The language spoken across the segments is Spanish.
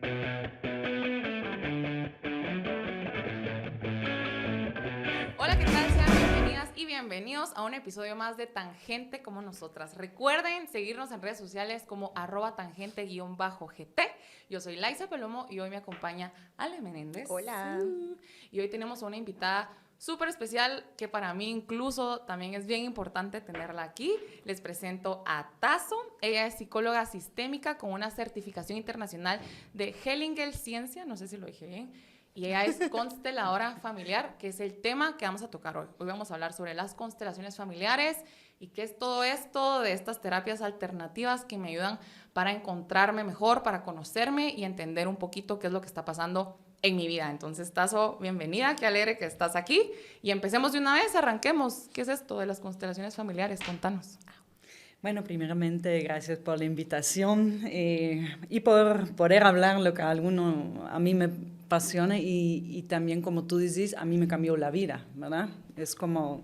Hola, ¿qué tal? Sean bienvenidas y bienvenidos a un episodio más de Tangente como nosotras. Recuerden seguirnos en redes sociales como @tangente_gt. Yo soy Laisa Palomo y hoy me acompaña Ale Menéndez. Hola. Y hoy tenemos a una invitada súper especial que para mí incluso también es bien importante tenerla aquí. Les presento a Tazo. Ella es psicóloga sistémica con una certificación internacional de Hellinger Ciencia, no sé si lo dije bien, y ella es consteladora familiar, que es el tema que vamos a tocar hoy. Hoy vamos a hablar sobre las constelaciones familiares y qué es todo esto de estas terapias alternativas que me ayudan para encontrarme mejor, para conocerme y entender un poquito qué es lo que está pasando en mi vida. Entonces, Tazo, bienvenida, qué alegre que estás aquí. Y empecemos de una vez, arranquemos. ¿Qué es esto de las constelaciones familiares? Contanos. Bueno, primeramente, gracias por la invitación y por poder hablar lo que a mí me apasiona y también, como tú dices, a mí me cambió la vida, ¿verdad? Es como,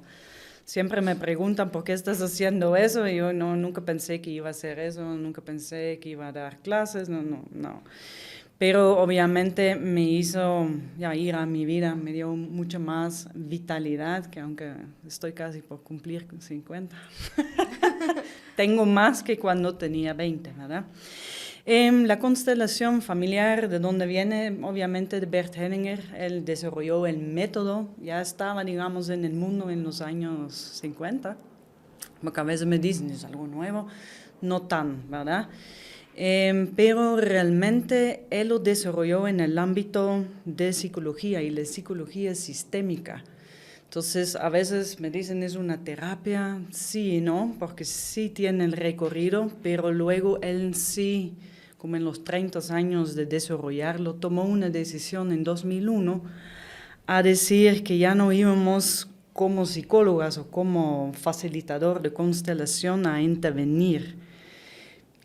siempre me preguntan por qué estás haciendo eso y yo nunca pensé que iba a hacer eso, nunca pensé que iba a dar clases, no. Pero obviamente me hizo ir a mi vida, me dio mucha más vitalidad, que aunque estoy casi por cumplir con 50, tengo más que cuando tenía 20, ¿verdad? La constelación familiar, ¿de dónde viene? Obviamente de Bert Hellinger. Él desarrolló el método, ya estaba, digamos, en el mundo en los años 50, porque a veces me dicen, es algo nuevo, no tan, ¿verdad? Pero realmente él lo desarrolló en el ámbito de psicología y la psicología sistémica. Entonces, a veces me dicen, ¿es una terapia? Sí y no, porque sí tiene el recorrido, pero luego él sí, como en los 30 años de desarrollarlo, tomó una decisión en 2001 a decir que ya no íbamos como psicólogas o como facilitador de constelación a intervenir.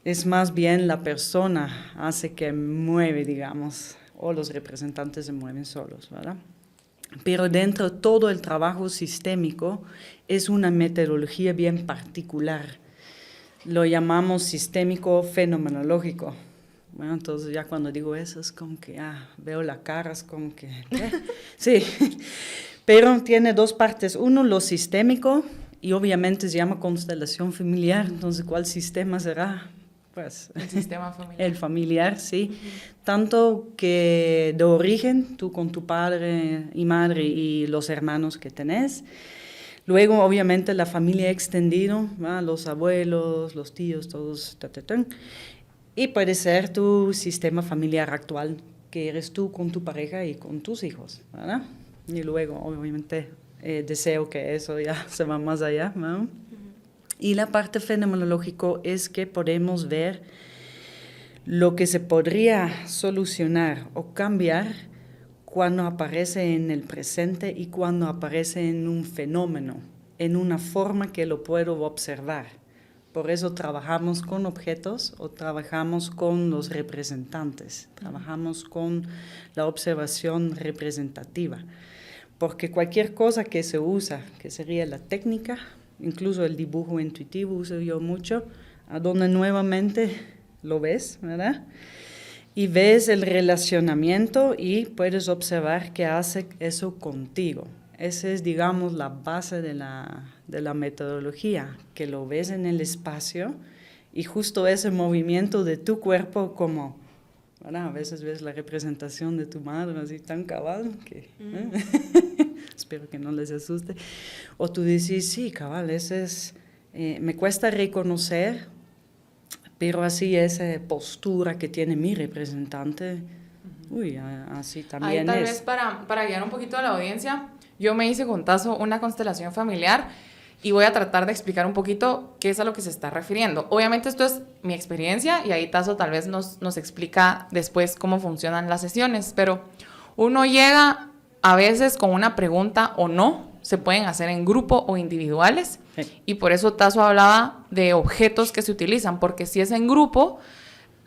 Es más bien la persona hace que mueve, digamos, o los representantes se mueven solos, ¿verdad? Pero dentro de todo el trabajo sistémico es una metodología bien particular. Lo llamamos sistémico fenomenológico. Bueno, entonces ya cuando digo eso es como que veo la cara, es como que... Sí, pero tiene dos partes. Uno, lo sistémico, y obviamente se llama constelación familiar. Entonces, ¿cuál sistema será? Pues, El sistema familiar. El familiar, sí. Tanto que de origen, tú con tu padre y madre y los hermanos que tenés. Luego, obviamente, la familia extendida, los abuelos, los tíos, todos. Y puede ser tu sistema familiar actual, que eres tú con tu pareja y con tus hijos, ¿verdad? Y luego, obviamente, deseo que eso ya se va más allá, ¿no? Y la parte fenomenológica es que podemos ver lo que se podría solucionar o cambiar cuando aparece en el presente y cuando aparece en un fenómeno, en una forma que lo puedo observar. Por eso trabajamos con objetos o trabajamos con los representantes, trabajamos con la observación representativa, porque cualquier cosa que se usa, que sería la técnica, incluso el dibujo intuitivo uso yo mucho, a donde nuevamente lo ves, ¿verdad? Y ves el relacionamiento y puedes observar qué hace eso contigo. Esa es, digamos, la base de la metodología, que lo ves en el espacio y justo ese movimiento de tu cuerpo como, ¿verdad? A veces ves la representación de tu madre así tan cabal que... Espero que no les asuste. O tú dices, sí, cabal, ese es... me cuesta reconocer, pero así esa postura que tiene mi representante, así también ahí tal vez para guiar un poquito a la audiencia, yo me hice con Tazo una constelación familiar y voy a tratar de explicar un poquito qué es a lo que se está refiriendo. Obviamente esto es mi experiencia y ahí Tazo tal vez nos explica después cómo funcionan las sesiones, pero uno llega a veces con una pregunta o no, se pueden hacer en grupo o individuales, sí. Y por eso Tazo hablaba de objetos que se utilizan, porque si es en grupo,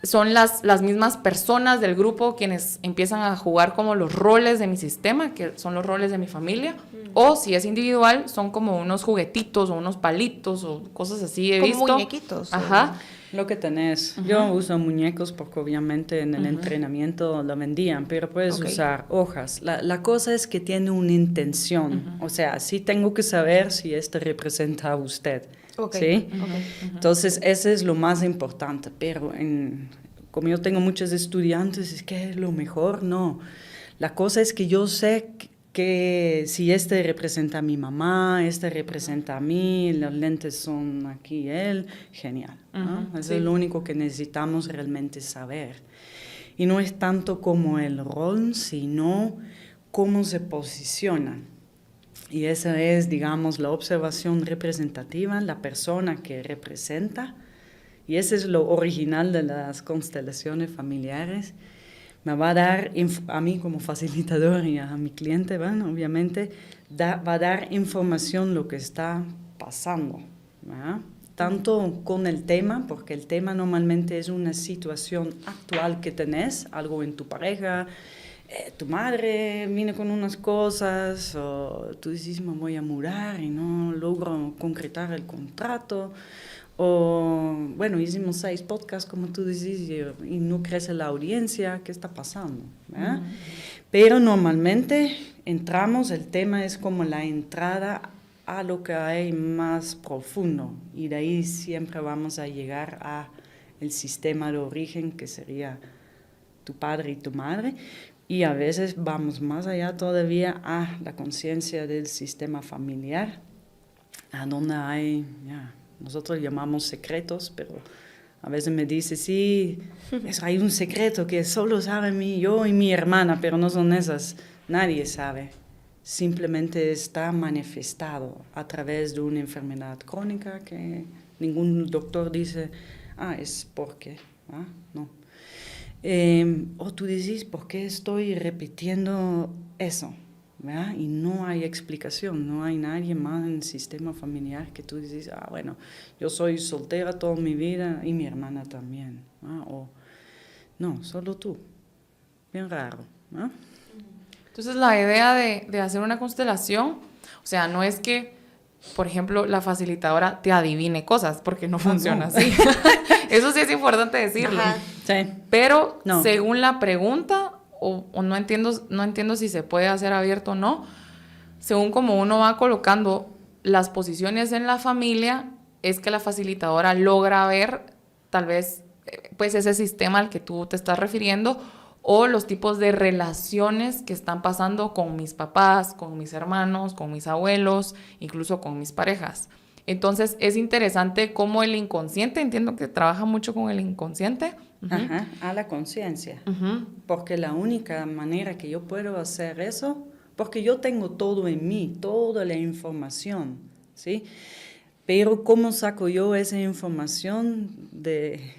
son las mismas personas del grupo quienes empiezan a jugar como los roles de mi sistema, que son los roles de mi familia, o si es individual, son como unos juguetitos o unos palitos o cosas así, he visto. Como muñequitos. Ajá. Lo que tenés. Yo uso muñecos porque obviamente en el entrenamiento lo vendían, pero puedes usar hojas. La cosa es que tiene una intención. O sea, sí tengo que saber si esto representa a usted. ¿Sí? Entonces, ese es lo más importante. Pero como yo tengo muchos estudiantes, es que es lo mejor. No. La cosa es que yo sé que si este representa a mi mamá, este representa a mí, los lentes son aquí él, genial, ¿no? Eso es lo único que necesitamos realmente saber. Y no es tanto como el rol, sino cómo se posicionan. Y esa es, digamos, la observación representativa, la persona que representa. Y ese es lo original de las constelaciones familiares. Me va a dar, a mí como facilitador y a mi cliente, bueno, obviamente, va a dar información lo que está pasando, ¿verdad? Tanto con el tema, porque el tema normalmente es una situación actual que tenés, algo en tu pareja, tu madre viene con unas cosas, o tú dices, me voy a mudar y no logro concretar el contrato. O, bueno, hicimos 6 podcasts, como tú dices, y no crece la audiencia, ¿qué está pasando? Pero normalmente entramos, el tema es como la entrada a lo que hay más profundo, y de ahí siempre vamos a llegar a el sistema de origen, que sería tu padre y tu madre, y a veces vamos más allá todavía a la conciencia del sistema familiar, a donde hay... nosotros llamamos secretos, pero a veces me dice, sí, hay un secreto que solo sabe yo y mi hermana, pero no son esas, nadie sabe. Simplemente está manifestado a través de una enfermedad crónica que ningún doctor dice, es porque, no. O tú dices, ¿por qué estoy repitiendo eso? ¿Verdad? Y no hay explicación, no hay nadie más en el sistema familiar que tú dices, bueno, yo soy soltera toda mi vida y mi hermana también, o no, solo tú, bien raro, ¿no? Entonces la idea de hacer una constelación, o sea, no es que, por ejemplo, la facilitadora te adivine cosas, porque no funciona así. Eso sí es importante decirlo. Sí. Pero según la pregunta, o no entiendo si se puede hacer abierto o no, según como uno va colocando las posiciones en la familia, es que la facilitadora logra ver tal vez pues ese sistema al que tú te estás refiriendo, o los tipos de relaciones que están pasando con mis papás, con mis hermanos, con mis abuelos, incluso con mis parejas. Entonces es interesante cómo el inconsciente, entiendo que trabaja mucho con el inconsciente. A la conciencia. Porque la única manera que yo puedo hacer eso, porque yo tengo todo en mí, toda la información, ¿sí? Pero ¿cómo saco yo esa información de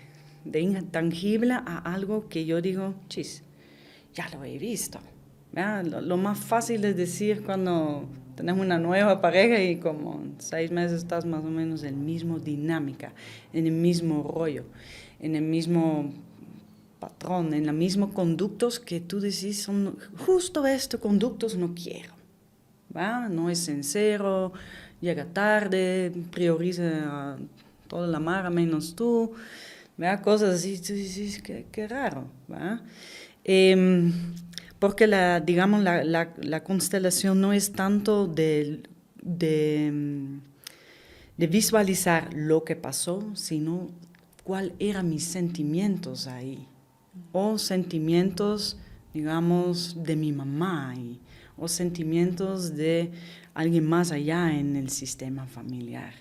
intangible a algo que yo digo, chis, ya lo he visto? Lo más fácil es decir cuando tenés una nueva pareja y como 6 meses estás más o menos en la misma dinámica, en el mismo rollo, en el mismo patrón, en los mismos conductos que tú decís, son justo estos conductos no quiero, ¿va? No es sincero, llega tarde, prioriza a toda la mara menos tú, ¿va? Cosas así, tú dices, qué raro, ¿va? Porque la constelación no es tanto de visualizar lo que pasó, sino cuáles eran mis sentimientos ahí, o sentimientos, digamos, de mi mamá, o sentimientos de alguien más allá en el sistema familiar.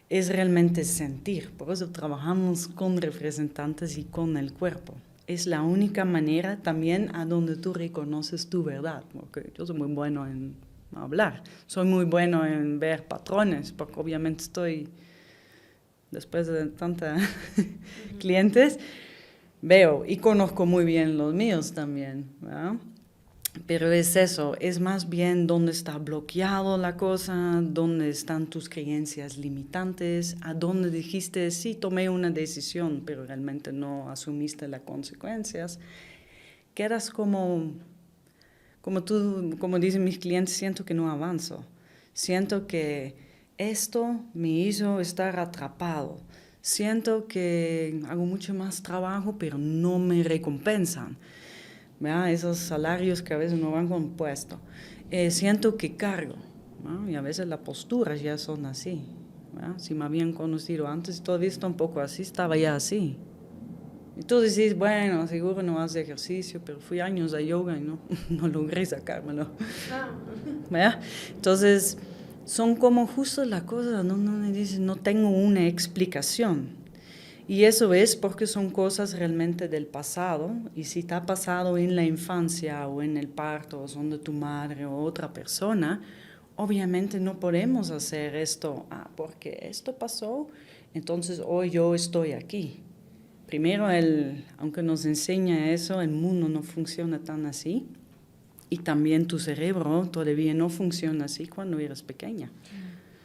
Es realmente sentir, por eso trabajamos con representantes y con el cuerpo. Es la única manera también a donde tú reconoces tu verdad, porque yo soy muy bueno en hablar, soy muy bueno en ver patrones, porque obviamente estoy, después de tantos clientes, veo y conozco muy bien los míos también, ¿verdad? Pero es eso, es más bien dónde está bloqueado la cosa, dónde están tus creencias limitantes, a dónde dijiste, sí, tomé una decisión, pero realmente no asumiste las consecuencias. Quedas como dicen mis clientes, siento que no avanzo. Siento que esto me hizo estar atrapado. siento que hago mucho más trabajo, pero no me recompensan. ¿Verdad? Esos salarios que a veces no van con puesto. Siento que cargo, ¿no? Y a veces las posturas ya son así. ¿Verdad? Si me habían conocido antes, todavía está un poco así, estaba ya así. Y tú decís, bueno, seguro no haces ejercicio, pero fui años a yoga y no logré sacármelo. ¿Verdad? Entonces, son como justo las cosas, me dicen, no tengo una explicación. Y eso es porque son cosas realmente del pasado, y si te ha pasado en la infancia o en el parto, o son de tu madre o otra persona, obviamente no podemos hacer esto, porque esto pasó, entonces hoy yo estoy aquí. Primero, aunque nos enseña eso, el mundo no funciona tan así, y también tu cerebro todavía no funciona así cuando eres pequeña.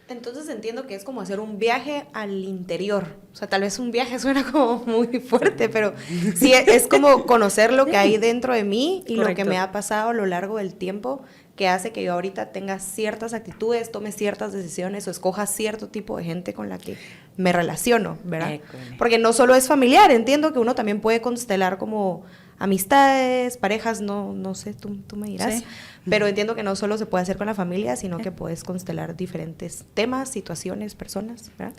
Entonces entiendo que es como hacer un viaje al interior. O sea, tal vez un viaje suena como muy fuerte, pero sí es como conocer lo que hay dentro de mí y Correcto. Lo que me ha pasado a lo largo del tiempo que hace que yo ahorita tenga ciertas actitudes, tome ciertas decisiones o escoja cierto tipo de gente con la que me relaciono, ¿verdad? Porque no solo es familiar, entiendo que uno también puede constelar como amistades, parejas, no sé, tú me dirás. Sí. Pero entiendo que no solo se puede hacer con la familia, sino que puedes constelar diferentes temas, situaciones, personas, ¿verdad?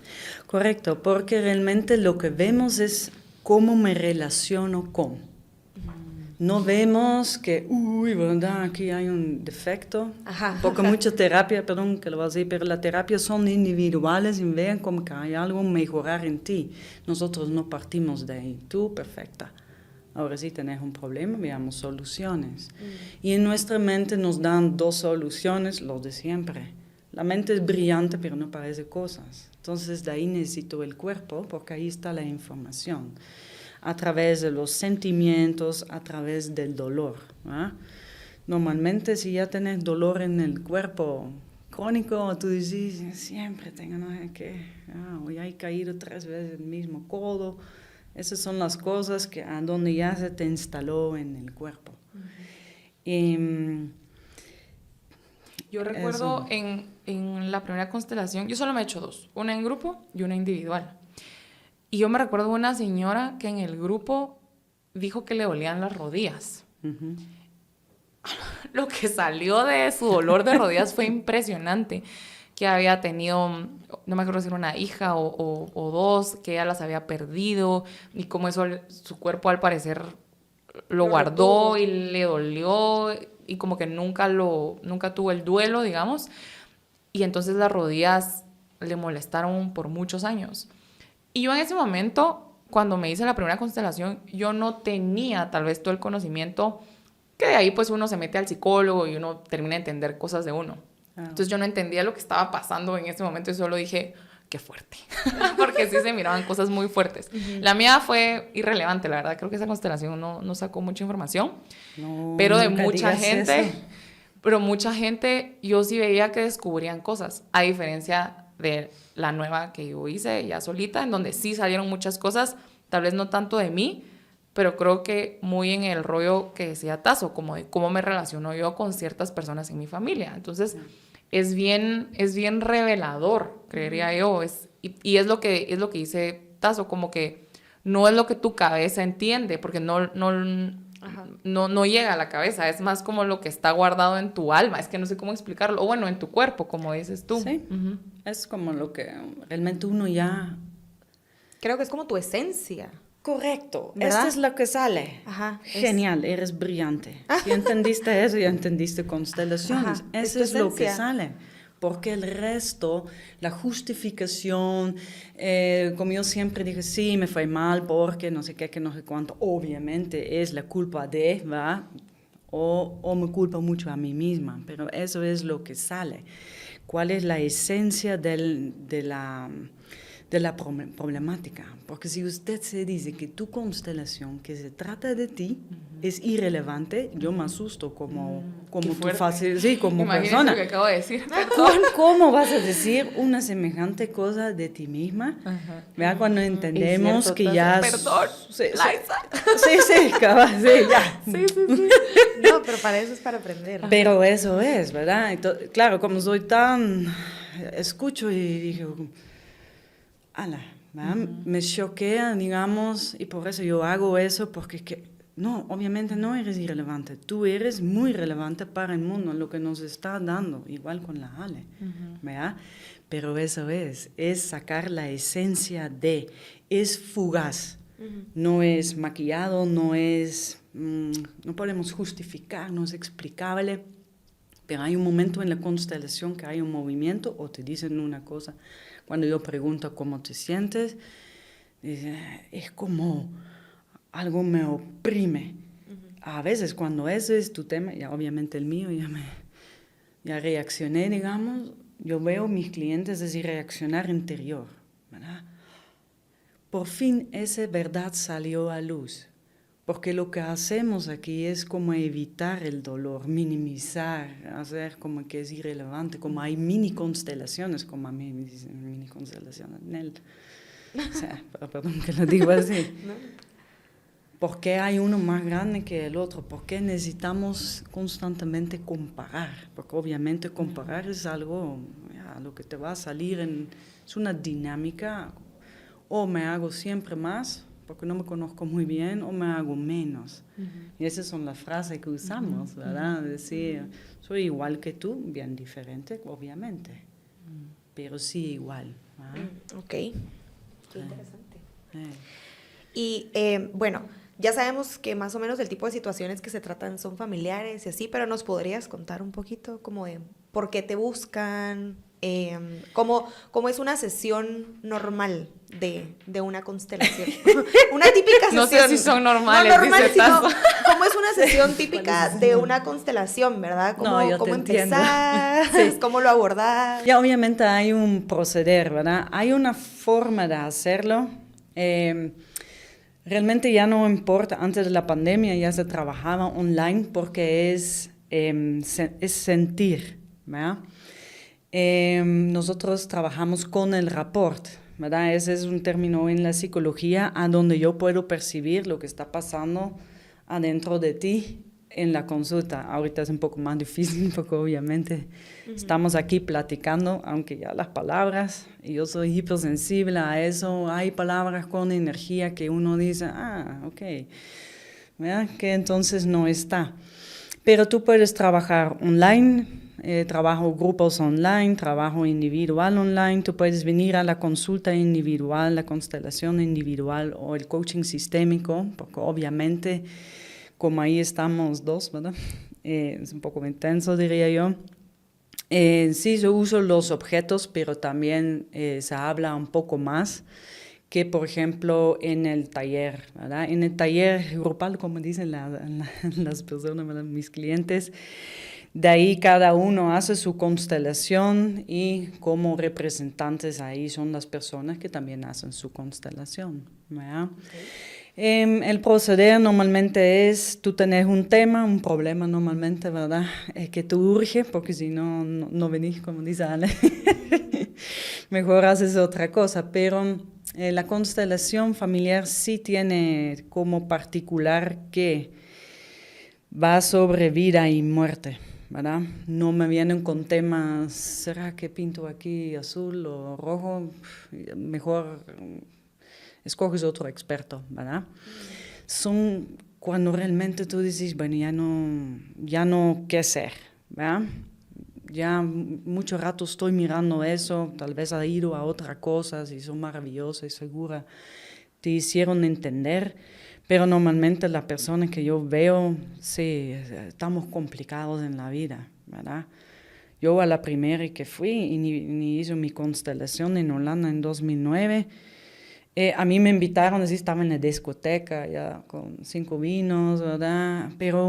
Correcto, porque realmente lo que vemos es cómo me relaciono con. No vemos que, ¿verdad? Aquí hay un defecto. Porque mucha terapia, perdón que lo voy a decir, pero las terapias son individuales y vean como que hay algo mejorar en ti. Nosotros no partimos de ahí. Tú, perfecta. Ahora sí tenés un problema, veamos soluciones. Y en nuestra mente nos dan 2 soluciones, los de siempre. La mente es brillante, pero no parece cosas. Entonces, de ahí necesito el cuerpo, porque ahí está la información. A través de los sentimientos, a través del dolor. ¿Eh? Normalmente, si ya tenés dolor en el cuerpo crónico, tú dices, siempre tengo no sé qué. Hoy he caído 3 veces el mismo codo. Esas son las cosas que a donde ya se te instaló en el cuerpo. Yo recuerdo en la primera constelación, yo solo me he hecho 2, una en grupo y una individual. Y yo me recuerdo de una señora que en el grupo dijo que le dolían las rodillas. Uh-huh. Lo que salió de su dolor de rodillas fue impresionante. Que había tenido, no me acuerdo si era una hija o 2, que ella las había perdido, y como eso su cuerpo al parecer lo guardó y le dolió, y como que nunca tuvo el duelo, digamos, y entonces las rodillas le molestaron por muchos años. Y yo en ese momento, cuando me hice la primera constelación, yo no tenía tal vez todo el conocimiento, que de ahí pues uno se mete al psicólogo y uno termina de entender cosas de uno. Entonces yo no entendía lo que estaba pasando en ese momento y solo dije, qué fuerte, porque sí se miraban cosas muy fuertes. Uh-huh. La mía fue irrelevante, la verdad, creo que esa constelación no sacó mucha información, pero de mucha gente, mucha gente yo sí veía que descubrían cosas, a diferencia de la nueva que yo hice ya solita, en donde sí salieron muchas cosas, tal vez no tanto de mí, pero creo que muy en el rollo que decía Tazo, como de cómo me relaciono yo con ciertas personas en mi familia. Entonces, es bien revelador, creería yo. Y es lo que dice Tazo, como que no es lo que tu cabeza entiende, porque no llega a la cabeza, es más como lo que está guardado en tu alma, es que no sé cómo explicarlo, o bueno, en tu cuerpo, como dices tú. Sí, es como lo que realmente uno ya... Creo que es como tu esencia. Correcto, esto es lo que sale. Genial, eres brillante. Si entendiste eso, ya entendiste constelaciones. Eso es lo que sale. Porque el resto, la justificación, como yo siempre dije, sí, me fue mal porque no sé qué, que no sé cuánto, obviamente es la culpa de, ¿va? O me culpo mucho a mí misma, pero eso es lo que sale. ¿Cuál es la esencia de la problemática? Porque si usted se dice que tu constelación, que se trata de ti, es irrelevante, yo me asusto como tu fácil, sí, como imagínate persona. Lo que acabo de decir. ¿Cómo vas a decir una semejante cosa de ti misma? ¿Verdad? Cuando entendemos que ya... Perdón, sí, ya. Sí. No, pero para eso es para aprender. Pero eso es, ¿verdad? Entonces, claro, como soy tan... Escucho y digo... ala, ¿verdad? Me choquea, digamos, y por eso yo hago eso, porque no, obviamente no eres irrelevante. Tú eres muy relevante para el mundo, lo que nos está dando, igual con la Ale, ¿verdad? Pero eso es sacar la esencia es fugaz. No es maquillado, no podemos justificar, no es explicable, pero hay un momento en la constelación que hay un movimiento o te dicen una cosa. Cuando yo pregunto cómo te sientes, es como algo me oprime. A veces cuando ese es tu tema, ya obviamente el mío, ya reaccioné, digamos, yo veo a mis clientes así reaccionar interior, ¿verdad? Por fin esa verdad salió a luz, porque lo que hacemos aquí es como evitar el dolor, minimizar, hacer como que es irrelevante, como hay mini constelaciones, como a mí me dicen mini constelaciones, Nel. O sea, perdón que lo digo así. ¿Por qué hay uno más grande que el otro? ¿Por qué necesitamos constantemente comparar? Porque obviamente comparar es algo, lo que te va a salir es una dinámica. O me hago siempre más, porque no me conozco muy bien, o me hago menos. Y esas son las frases que usamos, ¿verdad? Decir, soy igual que tú, bien diferente, obviamente, pero sí igual. Ok, qué interesante. Y bueno, ya sabemos que más o menos el tipo de situaciones que se tratan son familiares y así, pero ¿nos podrías contar un poquito como de por qué te buscan? ¿Cómo es una sesión normal de una constelación? Una típica sesión. No sé si son normales, no normal, dice sino Tazo. ¿cómo es una sesión típica de una constelación, verdad? ¿Cómo empezar? Sí. ¿Cómo lo abordar? Ya obviamente hay un proceder, ¿verdad? Hay una forma de hacerlo. Realmente ya no importa, antes de la pandemia ya se trabajaba online porque es sentir, ¿verdad? Nosotros trabajamos con el rapport, ¿verdad? Ese es un término en la psicología a donde yo puedo percibir lo que está pasando adentro de ti en la consulta. Ahorita es un poco más difícil porque obviamente estamos aquí platicando, aunque ya las palabras, y yo soy hipersensible a eso, hay palabras con energía que uno dice, ok, ¿verdad? Que entonces no está. Pero tú puedes trabajar online. Trabajo grupos online, trabajo individual online, tú puedes venir a la consulta individual, la constelación individual o el coaching sistémico, porque obviamente como ahí estamos dos, ¿verdad? Es un poco intenso, diría yo. Sí, yo uso los objetos, pero también se habla un poco más que, por ejemplo, en el taller, ¿verdad? En el taller grupal, como dicen las personas, ¿verdad? Mis clientes, de ahí cada uno hace su constelación y como representantes ahí son las personas que también hacen su constelación, ¿verdad? Okay. El proceder normalmente es, tú tenés un tema, un problema normalmente, ¿verdad? Que te urge, porque si no venís, como dice Ale, mejor haces otra cosa, pero la constelación familiar sí tiene como particular que va sobre vida y muerte, ¿verdad? No me vienen con temas, ¿será que pinto aquí azul o rojo? Mejor escoges otro experto, ¿verdad? Son cuando realmente tú dices, bueno, ya no qué hacer, ¿verdad? Ya mucho rato estoy mirando eso, tal vez ha ido a otra cosa, si son maravillosas y segura, te hicieron entender, pero normalmente la persona que yo veo, sí, estamos complicados en la vida, ¿verdad? Yo a la primera que fui y ni hice mi constelación en Holanda en 2009, a mí me invitaron, así estaba en la discoteca, ya con 5 vinos, ¿verdad? Pero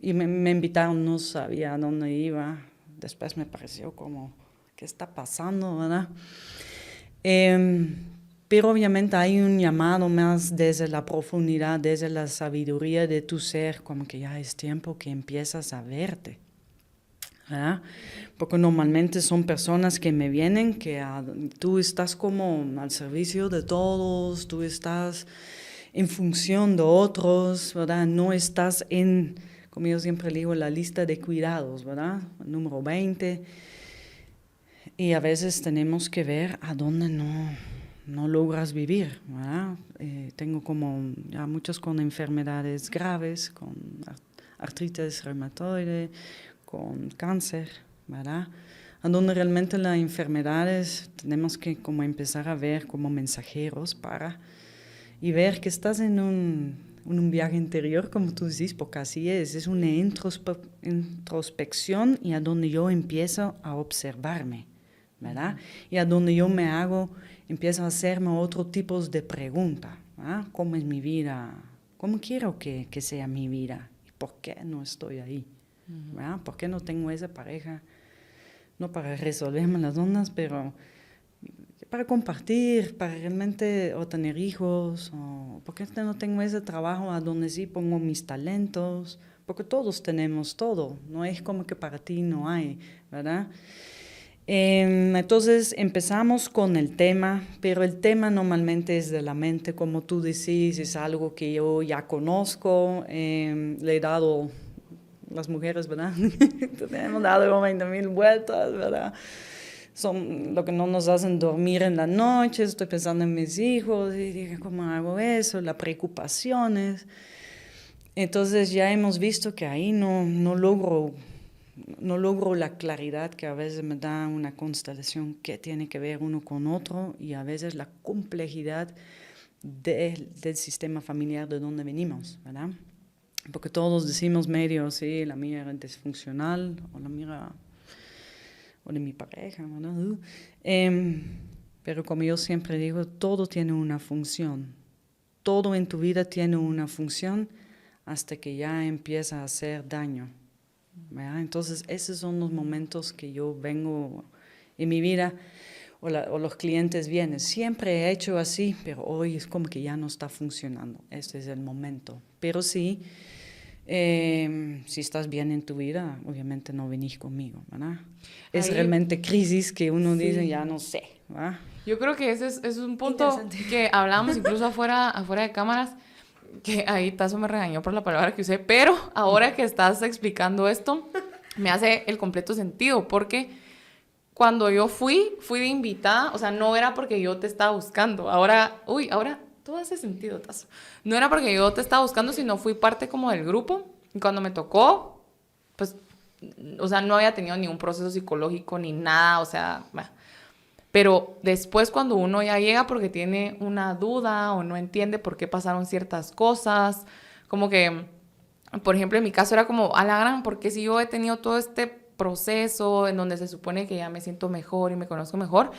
y me invitaron, no sabía a dónde iba. Después me pareció como, ¿qué está pasando, verdad? Pero obviamente hay un llamado más desde la profundidad, desde la sabiduría de tu ser, como que ya es tiempo que empiezas a verte, ¿verdad? Porque normalmente son personas que me vienen, que tú estás como al servicio de todos, tú estás en función de otros, ¿verdad? No estás como yo siempre digo, la lista de cuidados, ¿verdad? Número 20. Y a veces tenemos que ver a dónde no logras vivir, ¿verdad? Tengo como ya muchos con enfermedades graves, con artritis reumatoide, con cáncer, ¿verdad? A donde realmente las enfermedades tenemos que como empezar a ver como mensajeros y ver que estás en un viaje interior, como tú dices, porque así es una introspección y a donde yo empiezo a observarme, ¿verdad? Y a donde yo empiezo a hacerme otro tipo de preguntas, ¿verdad? ¿Cómo es mi vida? ¿Cómo quiero que sea mi vida? ¿Y por qué no estoy ahí? ¿Verdad? ¿Por qué no tengo esa pareja? No para resolverme las ondas, pero para compartir, para realmente o tener hijos, o por qué no tengo ese trabajo a donde sí pongo mis talentos, porque todos tenemos todo, no es como que para ti no hay, ¿verdad? Entonces empezamos con el tema, pero el tema normalmente es de la mente, como tú decís, es algo que yo ya conozco, le he dado, las mujeres, ¿verdad? Hemos dado como 20,000 vueltas, ¿verdad? Son lo que no nos hacen dormir en la noche, estoy pensando en mis hijos, y dije, ¿cómo hago eso? Las preocupaciones. Entonces ya hemos visto que ahí no logro la claridad que a veces me da una constelación que tiene que ver uno con otro y a veces la complejidad del sistema familiar de donde venimos, ¿verdad? Porque todos decimos medio, sí, la mía era disfuncional o la mía o de mi pareja, ¿verdad? Pero como yo siempre digo, todo tiene una función. Todo en tu vida tiene una función hasta que ya empieza a hacer daño, ¿verdad? Entonces, esos son los momentos que yo vengo en mi vida o los clientes vienen. Siempre he hecho así, pero hoy es como que ya no está funcionando. Este es el momento. Pero sí, si estás bien en tu vida, obviamente no venís conmigo, ¿verdad? Es realmente crisis que uno dice, ya no sé, ¿verdad? Yo creo que ese es un punto que hablábamos incluso afuera de cámaras, que ahí Tazo me regañó por la palabra que usé, pero ahora que estás explicando esto, me hace el completo sentido, porque cuando yo fui de invitada, o sea, no era porque yo te estaba buscando, ahora todo hace sentido, Tazo. No era porque yo te estaba buscando, sino fui parte como del grupo, y cuando me tocó, pues, o sea, no había tenido ningún proceso psicológico ni nada, o sea, bueno. Pero después cuando uno ya llega porque tiene una duda o no entiende por qué pasaron ciertas cosas, como que, por ejemplo, en mi caso era como, a la gran, porque si yo he tenido todo este proceso en donde se supone que ya me siento mejor y me conozco mejor,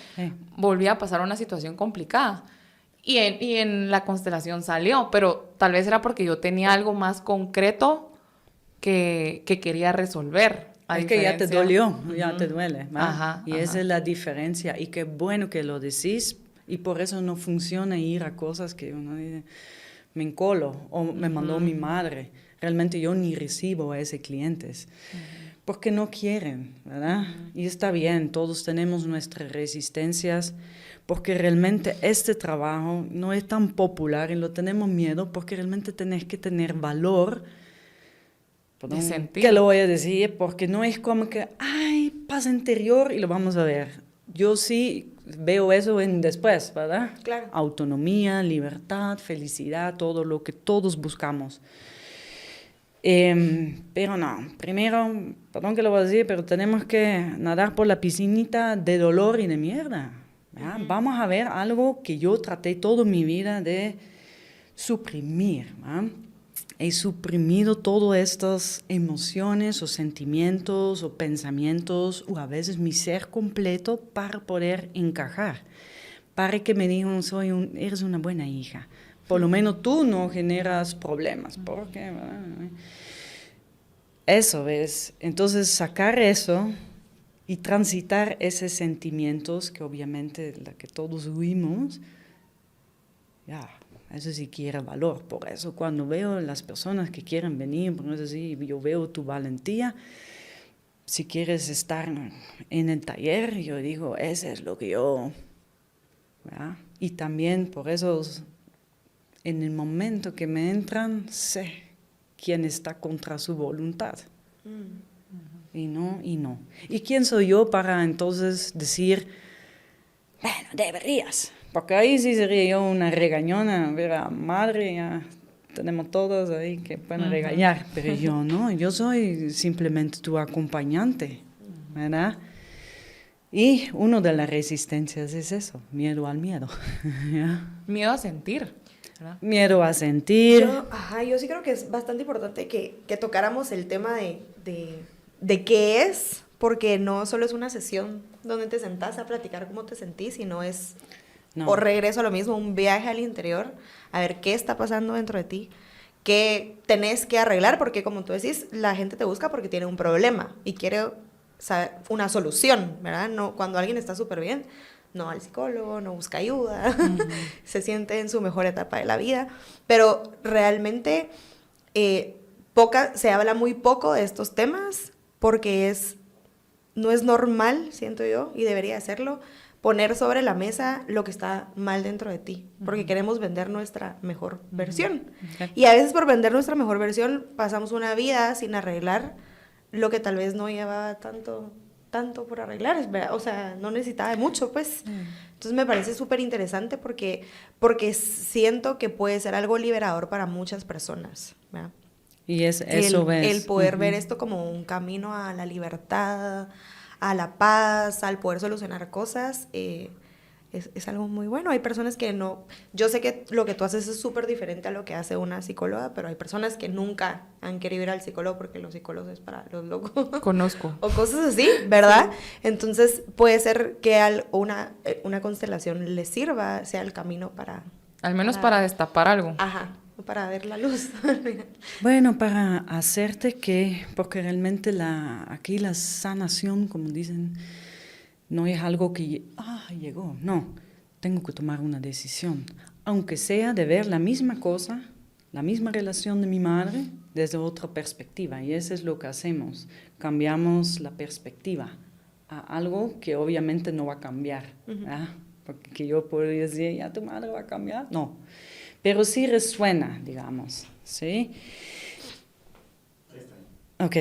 volví a pasar una situación complicada. Y en la constelación salió, pero tal vez era porque yo tenía algo más concreto que quería resolver. Es que ya te dolió, ya te duele, ¿va? Ajá, y esa es la diferencia. Y qué bueno que lo decís, y por eso no funciona ir a cosas que uno dice, me encolo, o me mandó mi madre. Realmente yo ni recibo a esos clientes, porque no quieren, ¿verdad? Y está bien, todos tenemos nuestras resistencias, porque realmente este trabajo no es tan popular y lo tenemos miedo, porque realmente tenés que tener valor. ¿Qué lo voy a decir? Porque no es como que, ay, paz interior y lo vamos a ver. Yo sí veo eso después, ¿verdad? Claro. Autonomía, libertad, felicidad, todo lo que todos buscamos. Pero no, primero, perdón que lo voy a decir, pero tenemos que nadar por la piscinita de dolor y de mierda, ¿verdad? Vamos a ver algo que yo traté toda mi vida de suprimir, ¿verdad? He suprimido todas estas emociones o sentimientos o pensamientos o a veces mi ser completo para poder encajar, para que me digan, eres una buena hija. Por lo menos tú no generas problemas. ¿Por qué? Eso es. Entonces sacar eso y transitar esos sentimientos que obviamente la que todos huimos, ya. Eso sí quiere valor. Por eso cuando veo las personas que quieren venir, por eso sí, yo veo tu valentía. Si quieres estar en el taller, yo digo, ese es lo que yo... ¿verdad? Y también por eso, en el momento que me entran, sé quién está contra su voluntad. Y no. ¿Y quién soy yo para entonces decir, bueno, deberías? Porque ahí sí sería yo una regañona, ver a madre, ya tenemos todos ahí que pueden regañar, pero yo no, yo soy simplemente tu acompañante, ¿verdad? Y una de las resistencias es eso, miedo al miedo. ¿Ya? Miedo a sentir, ¿verdad? Miedo a sentir. Yo sí creo que es bastante importante que tocáramos el tema de qué es, porque no solo es una sesión donde te sentás a platicar cómo te sentís, sino es, o regreso a lo mismo, un viaje al interior, a ver qué está pasando dentro de ti, qué tenés que arreglar, porque como tú decís, la gente te busca porque tiene un problema y quiere saber una solución, ¿verdad? No, cuando alguien está súper bien, no va al psicólogo, no busca ayuda, se siente en su mejor etapa de la vida, pero realmente se habla muy poco de estos temas porque no es normal, siento yo, y debería hacerlo, poner sobre la mesa lo que está mal dentro de ti, porque queremos vender nuestra mejor versión. Okay. Y a veces por vender nuestra mejor versión pasamos una vida sin arreglar lo que tal vez no llevaba tanto por arreglar, ¿verdad? O sea, no necesitaba de mucho, pues. Entonces me parece súper interesante porque siento que puede ser algo liberador para muchas personas, ¿verdad? Y eso el poder ver esto como un camino a la libertad, a la paz, al poder solucionar cosas, es algo muy bueno. Hay personas que no... Yo sé que lo que tú haces es súper diferente a lo que hace una psicóloga, pero hay personas que nunca han querido ir al psicólogo porque los psicólogos es para los locos. Conozco. O cosas así, ¿verdad? Sí. Entonces puede ser que una constelación les sirva, sea el camino para... Al menos para destapar algo. Ajá, para ver la luz. Bueno, para hacerte porque realmente aquí la sanación, como dicen, no es algo que, llegó, no, tengo que tomar una decisión, aunque sea de ver la misma cosa, la misma relación de mi madre desde otra perspectiva, y eso es lo que hacemos, cambiamos la perspectiva a algo que obviamente no va a cambiar, porque que yo podría decir, ya tu madre va a cambiar, no, pero sí resuena, digamos, ¿sí? Ok.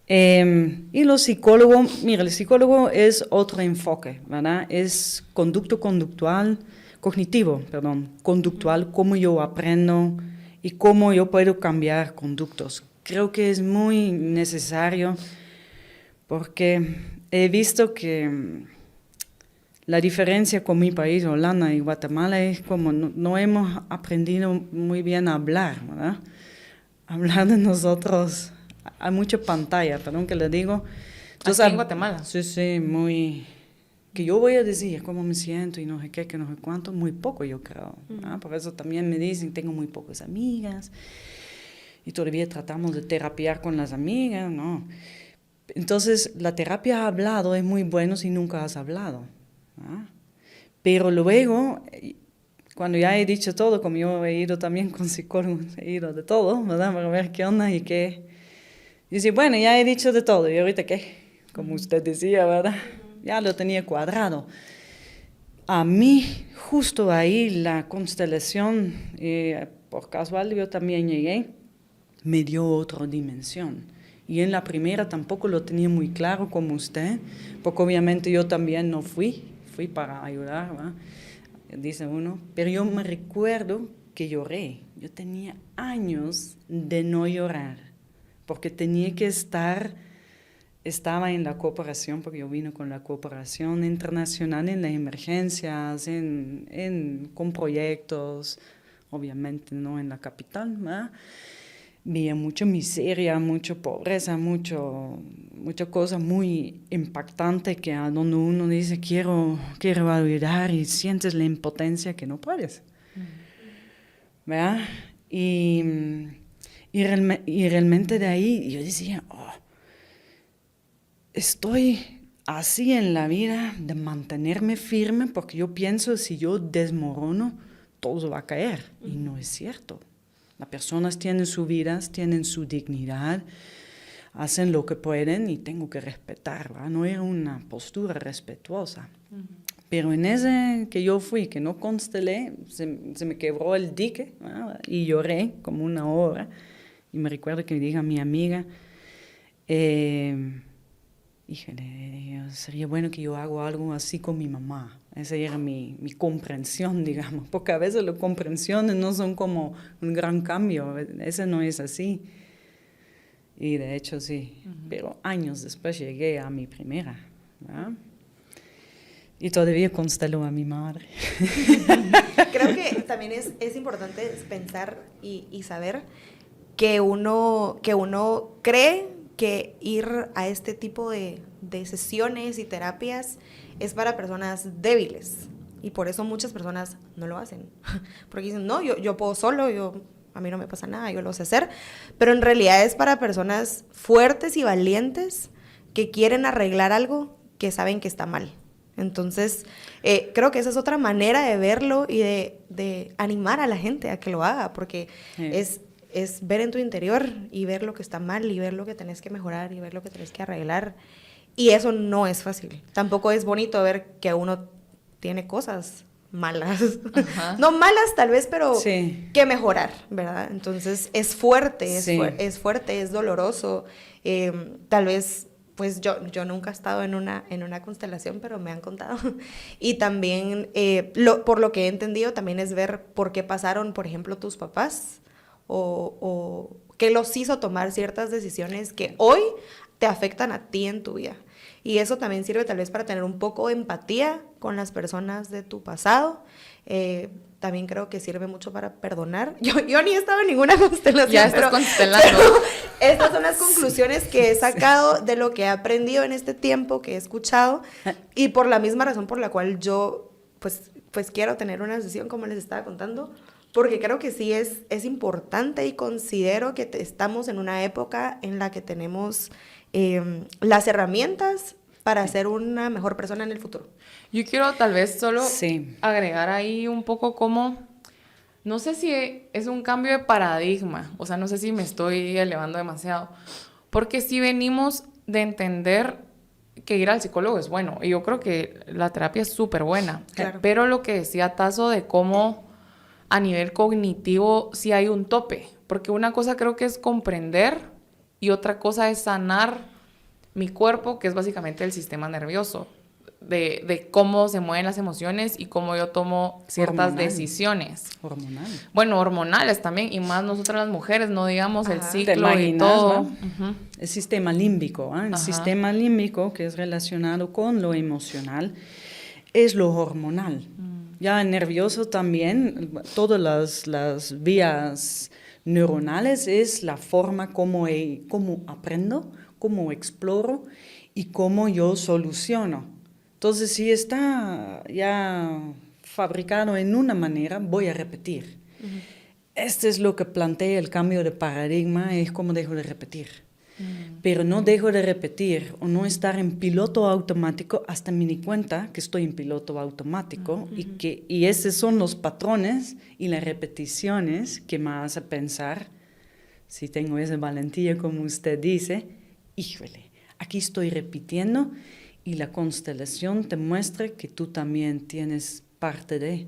Y los psicólogos, mira, el psicólogo es otro enfoque, ¿verdad? Es conductual, cómo yo aprendo y cómo yo puedo cambiar conductos. Creo que es muy necesario porque he visto que la diferencia con mi país, Holanda y Guatemala, es como no hemos aprendido muy bien a hablar, ¿verdad? Hablar de nosotros. Hay mucha pantalla, perdón que le digo. Entonces, ¿aquí en Guatemala? Sí, muy... Que yo voy a decir cómo me siento y no sé qué, que no sé cuánto, muy poco yo creo. Por eso también me dicen, tengo muy pocas amigas y todavía tratamos de terapiar con las amigas, ¿no? Entonces, la terapia hablado es muy bueno si nunca has hablado. Pero luego, cuando ya he dicho todo, como yo he ido también con psicólogos, he ido de todo, ¿verdad? Para ver qué onda y qué... Y dice, bueno, ya he dicho de todo, ¿y ahorita qué? Como usted decía, ¿verdad? Ya lo tenía cuadrado. A mí, justo ahí, la constelación, por casual yo también llegué, me dio otra dimensión. Y en la primera tampoco lo tenía muy claro como usted, porque obviamente yo también no fui para ayudar, ¿verdad? Dice uno, pero yo me recuerdo que lloré. Yo tenía años de no llorar, porque tenía que estaba en la cooperación, porque yo vine con la cooperación internacional en las emergencias, con proyectos, obviamente no en la capital, ¿verdad? Veía mucha miseria, mucha pobreza, mucha cosa muy impactante que a donde uno dice quiero ayudar y sientes la impotencia que no puedes, ¿verdad? Y realmente de ahí yo decía, estoy así en la vida de mantenerme firme porque yo pienso si yo desmorono, todo va a caer. Y no es cierto. Las personas tienen sus vidas, tienen su dignidad, hacen lo que pueden y tengo que respetar, ¿verdad? No era una postura respetuosa. Pero en ese que yo fui, que no constelé, se me quebró el dique, ¿verdad? Y lloré como una hora. Y me recuerdo que me dijo a mi amiga, híjole, sería bueno que yo haga algo así con mi mamá. Esa era mi comprensión, digamos, porque a veces las comprensiones no son como un gran cambio, ese no es así. Y de hecho sí, pero años después llegué a mi primera, ¿verdad? Y todavía constelo a mi madre. Creo que también es importante pensar y saber que uno cree que ir a este tipo de sesiones y terapias es para personas débiles. Y por eso muchas personas no lo hacen. Porque dicen, no, yo puedo solo, a mí no me pasa nada, yo lo sé hacer. Pero en realidad es para personas fuertes y valientes que quieren arreglar algo que saben que está mal. Entonces, creo que esa es otra manera de verlo y de animar a la gente a que lo haga, porque es ver en tu interior y ver lo que está mal y ver lo que tenés que mejorar y ver lo que tenés que arreglar. Y eso no es fácil. Tampoco es bonito ver que uno tiene cosas malas. No malas tal vez, pero que mejorar, ¿verdad? Entonces, es fuerte, es fuerte, es doloroso. Tal vez... Pues yo nunca he estado en una constelación, pero me han contado. Y también, por lo que he entendido, también es ver por qué pasaron, por ejemplo, tus papás o qué los hizo tomar ciertas decisiones que hoy te afectan a ti en tu vida. Y eso también sirve tal vez para tener un poco de empatía con las personas de tu pasado. También creo que sirve mucho para perdonar. Yo ni he estado en ninguna constelación. Ya estás constelando. Pero estas son las conclusiones que he sacado de lo que he aprendido en este tiempo, que he escuchado, y por la misma razón por la cual yo pues quiero tener una sesión como les estaba contando, porque creo que sí es importante y considero que estamos en una época en la que tenemos las herramientas para ser una mejor persona en el futuro. Yo quiero tal vez solo agregar ahí un poco como, no sé si es un cambio de paradigma, o sea, no sé si me estoy elevando demasiado, porque sí venimos de entender que ir al psicólogo es bueno, y yo creo que la terapia es súper buena, claro. Pero lo que decía Tazo de cómo a nivel cognitivo sí hay un tope, porque una cosa creo que es comprender y otra cosa es sanar mi cuerpo, que es básicamente el sistema nervioso, de cómo se mueven las emociones y cómo yo tomo ciertas decisiones. Bueno, hormonales también, y más nosotras las mujeres, no digamos el ciclo y todo. El sistema límbico, el sistema límbico, que es relacionado con lo emocional, es lo hormonal. Ya el nervioso también, todas las vías neuronales es la forma como aprendo, cómo exploro y cómo yo soluciono. Entonces, si está ya fabricado en una manera, voy a repetir. Este es lo que plantea el cambio de paradigma, es cómo dejo de repetir. Pero no dejo de repetir o no estar en piloto automático hasta me di cuenta que estoy en piloto automático y esos son los patrones y las repeticiones que me hacen pensar, si tengo esa valentía como usted dice, híjole, aquí estoy repitiendo y la constelación te muestra que tú también tienes parte de,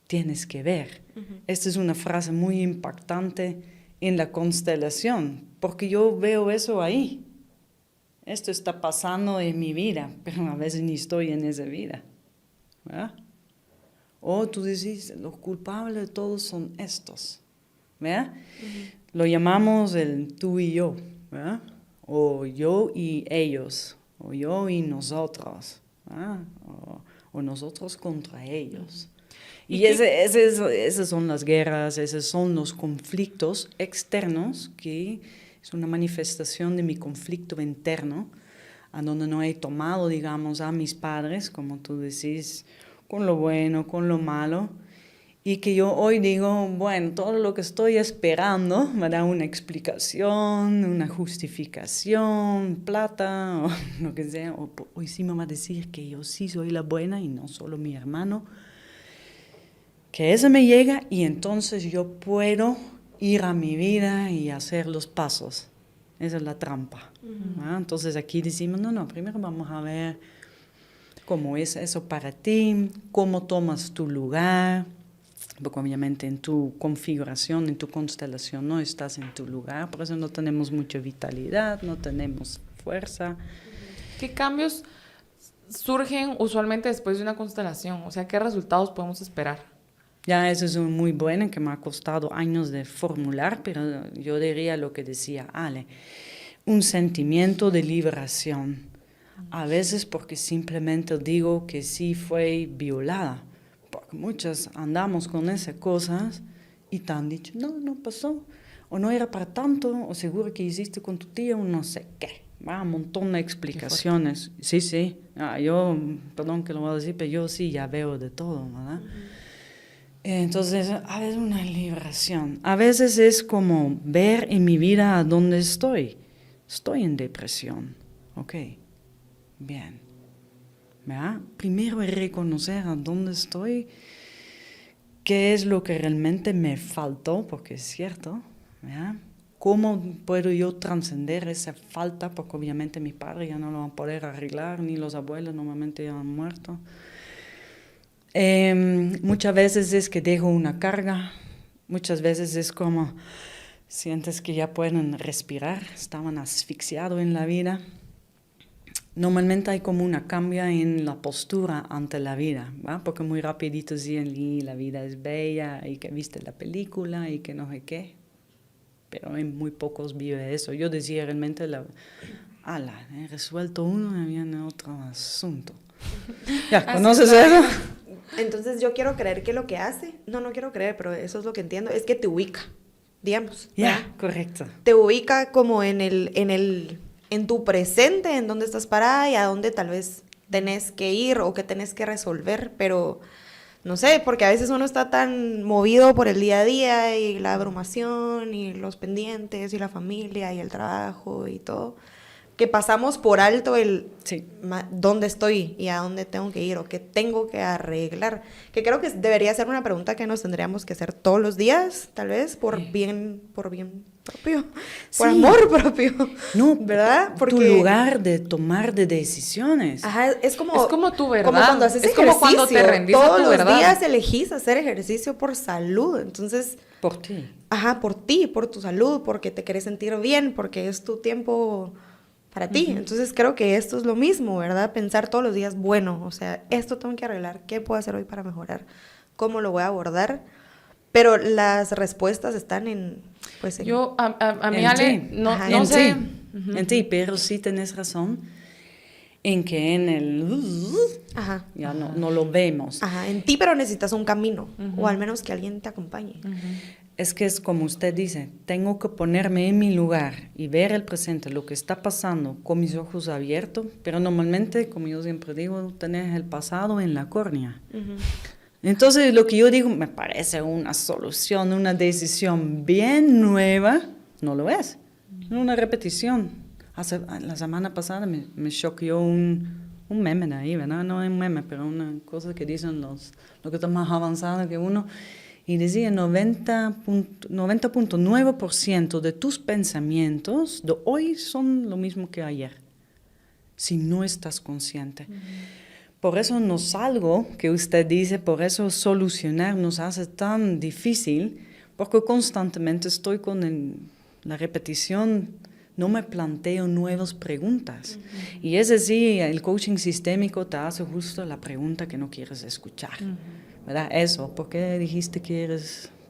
tienes que ver. Esta es una frase muy impactante en la constelación, porque yo veo eso ahí. Esto está pasando en mi vida, pero a veces ni estoy en esa vida, ¿verdad? O tú dices, los culpables de todos son estos, ¿verdad? Lo llamamos el tú y yo, ¿verdad? O yo y ellos, o yo y nosotros, ¿verdad? O nosotros contra ellos. Y esas son las guerras, esos son los conflictos externos, que es una manifestación de mi conflicto interno, a donde no he tomado, digamos, a mis padres, como tú decís, con lo bueno, con lo malo, y que yo hoy digo, bueno, todo lo que estoy esperando me da una explicación, una justificación, plata, o lo que sea, o hoy sí me va a decir que yo sí soy la buena y no solo mi hermano, que eso me llega y entonces yo puedo ir a mi vida y hacer los pasos. Esa es la trampa. Entonces aquí decimos, no, primero vamos a ver cómo es eso para ti, cómo tomas tu lugar, porque obviamente en tu configuración, en tu constelación no estás en tu lugar, por eso no tenemos mucha vitalidad, no tenemos fuerza. ¿Qué cambios surgen usualmente después de una constelación? O sea, ¿qué resultados podemos esperar? Ya, eso es muy bueno, que me ha costado años de formular, pero yo diría lo que decía Ale, un sentimiento de liberación. A veces porque simplemente digo que sí fue violada, porque muchas andamos con esas cosas y te han dicho, no pasó, o no era para tanto, o seguro que hiciste con tu tía, o no sé qué. Va, un montón de explicaciones. Sí. Yo, perdón que lo voy a decir, pero yo sí ya veo de todo, ¿verdad? Entonces, a veces una liberación. A veces es como ver en mi vida a dónde estoy. Estoy en depresión. Ok, bien. ¿Verdad? Primero es reconocer a dónde estoy, qué es lo que realmente me faltó, porque es cierto, ¿verdad? ¿Cómo puedo yo trascender esa falta? Porque obviamente mi padre ya no lo van a poder arreglar, ni los abuelos normalmente ya han muerto. Muchas veces es que dejo una carga, muchas veces es como sientes que ya pueden respirar, estaban asfixiados en la vida. Normalmente hay como una cambio en la postura ante la vida, ¿va? Porque muy rapidito dicen, la vida es bella y que viste la película y que no sé qué. Pero hay muy pocos vive eso. Yo decía realmente, he resuelto uno y viene otro asunto. ¿Ya conoces eso? Entonces yo quiero creer que lo que hace, no quiero creer, pero eso es lo que entiendo, es que te ubica, digamos. Ya, correcto. Te ubica como en tu presente, en dónde estás parada y a dónde tal vez tenés que ir o que tenés que resolver, pero no sé, porque a veces uno está tan movido por el día a día y la abrumación y los pendientes y la familia y el trabajo y todo, que pasamos por alto dónde estoy y a dónde tengo que ir o qué tengo que arreglar, que creo que debería ser una pregunta que nos tendríamos que hacer todos los días, tal vez, por bien propio, por amor propio, no, ¿verdad? Porque tu lugar de tomar de decisiones. Ajá, es como tu verdad. Como cuando haces ejercicio, como cuando te rendís todos a tu los verdad. días elegís hacer ejercicio por salud, entonces... Por ti. Ajá, por ti, por tu salud, porque te querés sentir bien, porque es tu tiempo para ti. Entonces creo que esto es lo mismo, ¿verdad? Pensar todos los días, bueno, o sea, esto tengo que arreglar, ¿qué puedo hacer hoy para mejorar? ¿Cómo lo voy a abordar? Pero las respuestas están en, pues, Yo, a mí, en Ale, ti. no en sé. Ti. En ti, pero sí tenés razón en que en el... Ajá. Ya no lo vemos. Ajá, en ti, pero necesitas un camino, o al menos que alguien te acompañe. Es que es como usted dice, tengo que ponerme en mi lugar y ver el presente, lo que está pasando con mis ojos abiertos, pero normalmente, como yo siempre digo, tenés el pasado en la córnea. Entonces, lo que yo digo me parece una solución, una decisión bien nueva, no lo es, una repetición. La semana pasada me choqueó un meme de ahí, ¿verdad? No es un meme, pero una cosa que dicen los que están más avanzados que uno. Y decía 90.9% de tus pensamientos de hoy son lo mismo que ayer, si no estás consciente. Por eso no es algo que usted dice, por eso solucionar nos hace tan difícil, porque constantemente estoy con la repetición, no me planteo nuevas preguntas. Y es así, el coaching sistémico te hace justo la pregunta que no quieres escuchar. ¿Verdad? Eso, ¿por qué dijiste que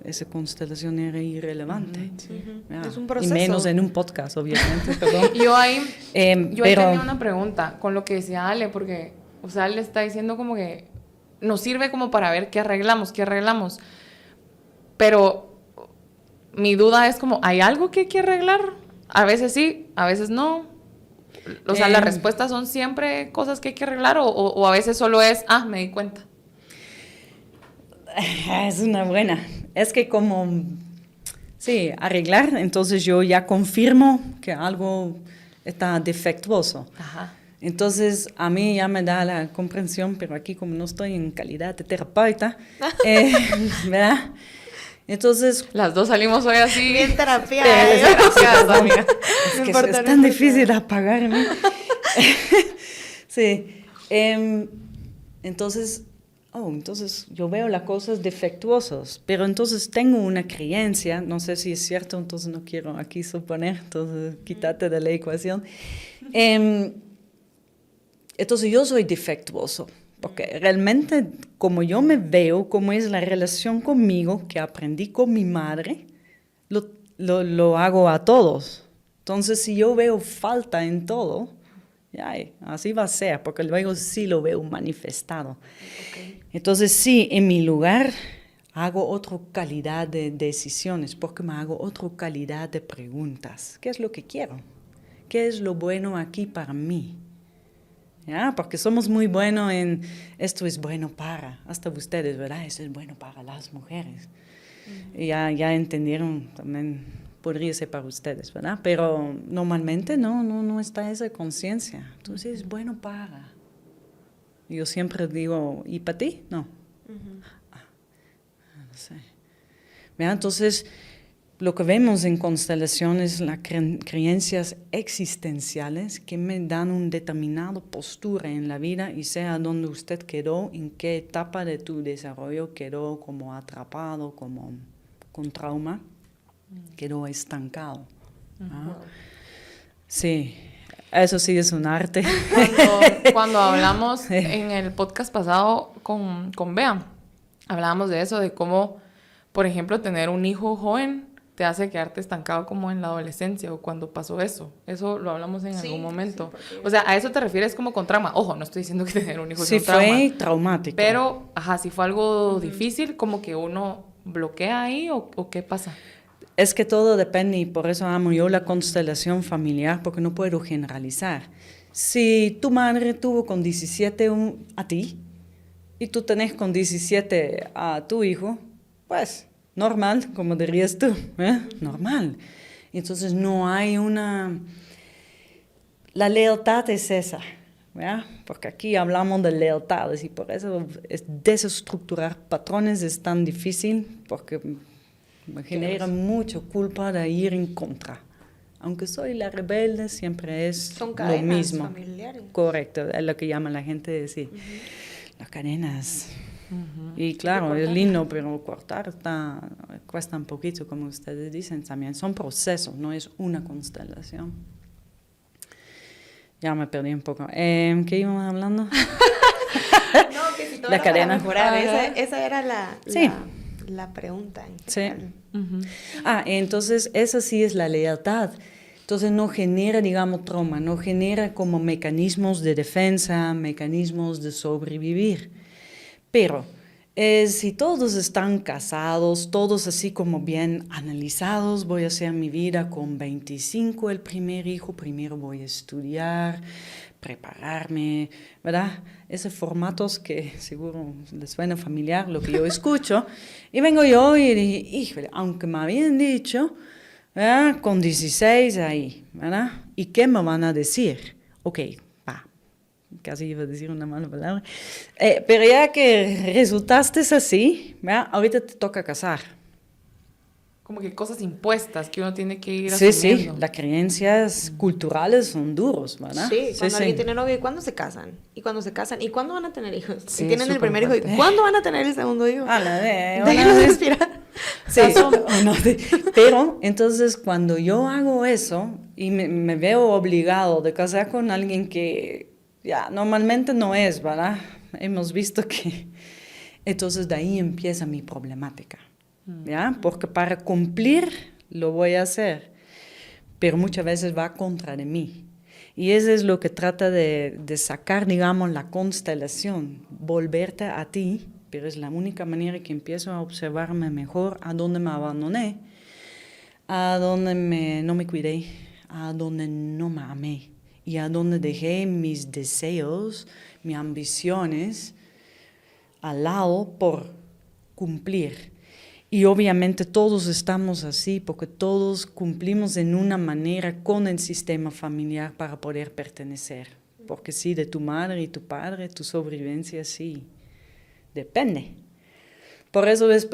esa constelación era irrelevante? Es un proceso. Y menos en un podcast, obviamente, perdón. Yo ahí tenía una pregunta con lo que decía Ale, porque, o sea, le está diciendo como que nos sirve como para ver qué arreglamos. Pero mi duda es como, ¿hay algo que hay que arreglar? A veces sí, a veces no. O sea, las respuestas son siempre cosas que hay que arreglar o a veces solo es, me di cuenta. Es una buena. Es que como, sí, arreglar, entonces yo ya confirmo que algo está defectuoso. Ajá. Entonces a mí ya me da la comprensión, pero aquí como no estoy en calidad de terapeuta, ¿verdad? Entonces... Las dos salimos hoy así. Bien terapia. Desgraciadas, amiga. Es que es tan difícil apagarme. Sí. Entonces yo veo las cosas defectuosas, pero entonces tengo una creencia, no sé si es cierto, entonces no quiero aquí suponer, entonces quítate de la ecuación. Entonces yo soy defectuoso, porque realmente como yo me veo, como es la relación conmigo que aprendí con mi madre, lo hago a todos. Entonces si yo veo falta en todo, ya, así va a ser, porque luego sí lo veo manifestado. Okay. Entonces sí, en mi lugar hago otra calidad de decisiones, porque me hago otra calidad de preguntas. ¿Qué es lo que quiero? ¿Qué es lo bueno aquí para mí? ¿Ya? Porque somos muy buenos en, esto es bueno para, hasta ustedes, ¿verdad? Eso es bueno para las mujeres. Uh-huh. Y ya entendieron, también podría ser para ustedes, ¿verdad? Pero normalmente no está esa conciencia. Entonces es bueno para. Yo siempre digo, ¿y para ti? No. Uh-huh. No sé. ¿Ya? Entonces, lo que vemos en constelaciones, las creencias existenciales que me dan una determinada postura en la vida y sea donde usted quedó, en qué etapa de tu desarrollo quedó como atrapado, como con trauma, quedó estancado. ¿Ah? Sí, eso sí es un arte. Cuando hablamos en el podcast pasado con Bea, hablábamos de eso, de cómo, por ejemplo, tener un hijo joven te hace quedarte estancado como en la adolescencia o cuando pasó eso. Eso lo hablamos en algún momento. Sí, o sea, ¿a eso te refieres como con trauma? Ojo, no estoy diciendo que tener un hijo es un trauma. Sí, fue traumático. Pero, si fue algo difícil, como que uno bloquea ahí o ¿qué pasa? Es que todo depende y por eso amo yo la constelación familiar, porque no puedo generalizar. Si tu madre tuvo con 17 a ti y tú tenés con 17 a tu hijo, pues normal, como dirías tú, normal. Entonces no hay una... La lealtad es esa, ¿verdad? Porque aquí hablamos de lealtades y por eso desestructurar patrones es tan difícil, porque me genera mucha culpa de ir en contra. Aunque soy la rebelde, siempre es son lo mismo. Familiares. Correcto, es lo que llama la gente decir. Las cadenas. Y claro, es lindo, pero cortar cuesta un poquito, como ustedes dicen también. Son procesos, no es una constelación. Ya me perdí un poco. ¿Qué íbamos hablando? No, que si todo la cadena. Mejorar. Esa era la pregunta. Sí. Entonces esa sí es la lealtad. Entonces no genera, digamos, trauma, no genera como mecanismos de defensa, mecanismos de sobrevivir. Pero si todos están casados, todos así como bien analizados, voy a hacer mi vida con 25 el primer hijo, primero voy a estudiar, prepararme, ¿verdad? Esos formatos que seguro les suena familiar, lo que yo escucho. Y vengo yo y dije, híjole, aunque me habían dicho, ¿verdad? Con 16 ahí, ¿verdad? ¿Y qué me van a decir? Ok, casi iba a decir una mala palabra, pero ya que resultaste así, ¿verdad? Ahorita te toca casar. Como que cosas impuestas que uno tiene que ir asumiendo. Sí, las creencias culturales son duros, ¿verdad? Sí, cuando alguien tiene novio, ¿y cuándo se casan? ¿Y cuándo se casan? ¿Y cuándo van a tener hijos? Sí, y tienen el primer hijo, ¿y cuándo van a tener el segundo hijo? Déjenos respirar. Sí, pero entonces cuando yo hago eso y me veo obligado de casar con alguien que ya normalmente no es, ¿verdad? Hemos visto que... Entonces de ahí empieza mi problemática, ¿ya? Porque para cumplir lo voy a hacer, pero muchas veces va contra de mí. Y eso es lo que trata de sacar, digamos, la constelación, volverte a ti, pero es la única manera que empiezo a observarme mejor a dónde me abandoné, a dónde no me cuidé, a dónde no me amé. Y a donde dejé mis deseos, mis ambiciones al lado por cumplir. Y obviamente todos estamos así porque todos cumplimos en una manera con el sistema familiar para poder pertenecer. Porque sí, de tu madre y tu padre, tu sobrevivencia sí depende. Por eso es,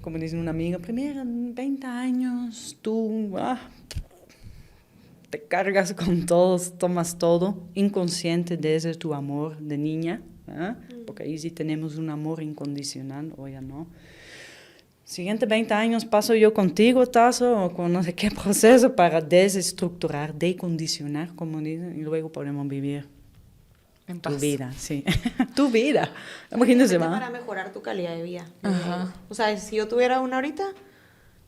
como dice una amiga, primero 20 años, tú... te cargas con todos, tomas todo, inconsciente de ese tu amor de niña, ¿eh? Porque ahí sí tenemos un amor incondicional, o ya no. Siguiente 20 años paso yo contigo, Tazo, o con no sé qué proceso para desestructurar, decondicionar, como dicen, y luego podemos vivir En tu paz. vida, sí. Tu vida. Imagínese, Para ¿va? mejorar tu calidad de vida. Ajá. O sea, si yo tuviera una ahorita,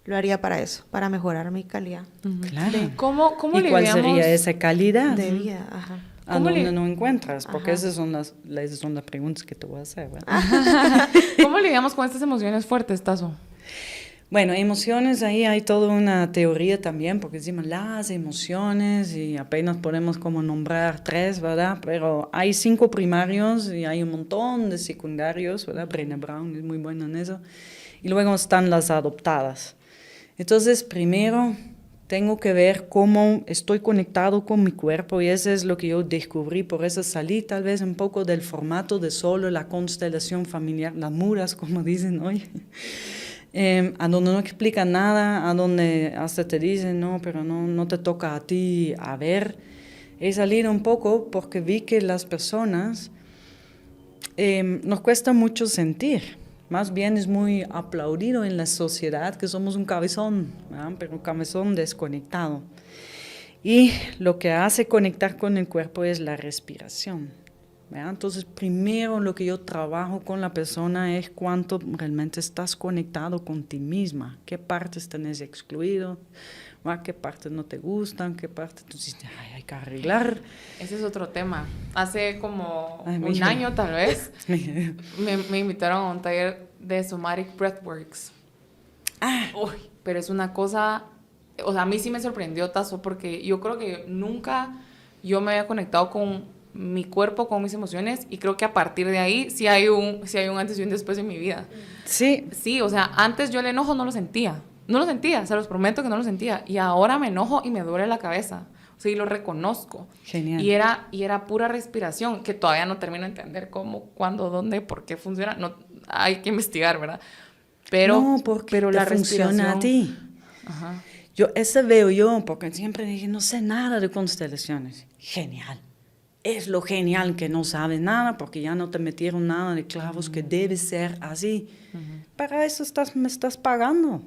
lo haría para eso, para mejorar mi calidad Claro. ¿Cómo ¿Y cuál lidiamos? sería esa calidad? de vida. Ajá. ¿A ¿Cómo dónde le- no encuentras? Porque Ajá. esas son las preguntas que te voy a hacer, ¿verdad? ¿Cómo lidiamos con estas emociones fuertes, Tazo? Bueno, emociones, ahí hay toda una teoría también, porque decimos las emociones y apenas podemos como nombrar 3, ¿verdad? Pero hay 5 primarios y hay un montón de secundarios, ¿verdad? Brené Brown es muy buena en eso. Y luego están las adoptadas. Entonces, primero tengo que ver cómo estoy conectado con mi cuerpo y eso es lo que yo descubrí, por eso salí tal vez un poco del formato de solo la constelación familiar, las muras, como dicen hoy. A donde no explica nada, a donde hasta te dicen, no, pero no te toca a ti a ver. He salido un poco porque vi que las personas nos cuesta mucho sentir. Más bien es muy aplaudido en la sociedad que somos un cabezón, ¿verdad? Pero un cabezón desconectado. Y lo que hace conectar con el cuerpo es la respiración, ¿verdad? Entonces, primero lo que yo trabajo con la persona es cuánto realmente estás conectado con ti misma, qué partes tenés excluido, ¿verdad? Qué partes no te gustan, qué partes tú dices, ay, hay que arreglar. Ese es otro tema. Hace como Ay, un mija. año, tal vez, me invitaron a un taller de Somatic Breathworks. Uy, pero es una cosa, o sea, a mí sí me sorprendió, Tazo, porque yo creo que nunca yo me había conectado con mi cuerpo, con mis emociones, y creo que a partir de ahí sí hay un antes y un después en mi vida. Sí, Sí, o sea, antes yo el enojo no lo sentía, se los prometo que no lo sentía, y ahora me enojo y me duele la cabeza, o sea, y lo reconozco. genial. Y era pura respiración, que todavía no termino de entender cómo, cuándo, dónde, por qué funciona, no, hay que investigar, ¿verdad? No, porque pero te la funciona a respiración... ti. Ajá. Eso veo yo, porque siempre dije, no sé nada de constelaciones. Genial. Es lo genial que no sabes nada, porque ya no te metieron nada de clavos, que debe ser así. Para eso me estás pagando.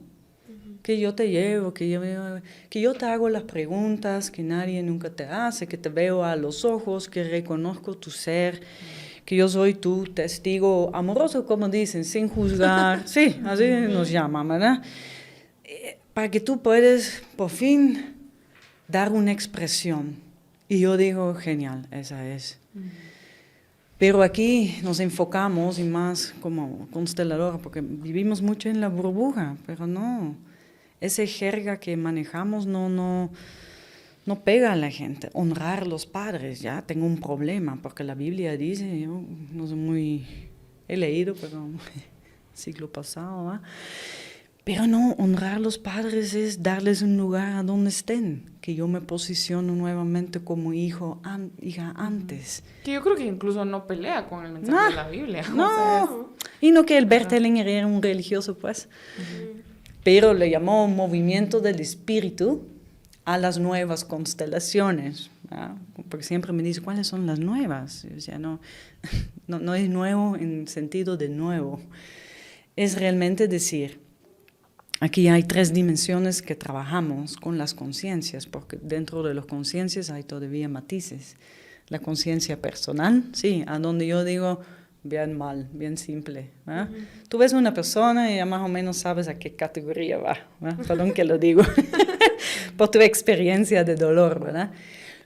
Que yo te llevo, que yo te hago las preguntas que nadie nunca te hace, que te veo a los ojos, que reconozco tu ser, que yo soy tu testigo amoroso, como dicen, sin juzgar. Sí, así nos llaman, ¿verdad? Para que tú puedas por fin dar una expresión. Y yo digo, genial, esa es. Pero aquí nos enfocamos y más como constelador, porque vivimos mucho en la burbuja, pero no, ese jerga que manejamos no pega a la gente. Honrar a los padres, ya tengo un problema, porque la Biblia dice, yo no soy muy, he leído, pero siglo pasado, ¿va? Pero no, honrar a los padres es darles un lugar a donde estén, que yo me posiciono nuevamente como hija antes. Que yo creo que incluso no pelea con el mensaje de la Biblia. No, O sea, y no que el Bert Hellinger era un religioso, pues, pero le llamó movimiento del espíritu a las nuevas constelaciones, ¿verdad? Porque siempre me dice, ¿cuáles son las nuevas? O sea, no es nuevo en sentido de nuevo, es realmente decir, aquí hay 3 dimensiones que trabajamos con las conciencias, porque dentro de las conciencias hay todavía matices. La conciencia personal, sí, a donde yo digo, bien mal, bien simple. ¿Eh? Tú ves una persona y ya más o menos sabes a qué categoría va. Perdón que lo digo, por tu experiencia de dolor, ¿verdad?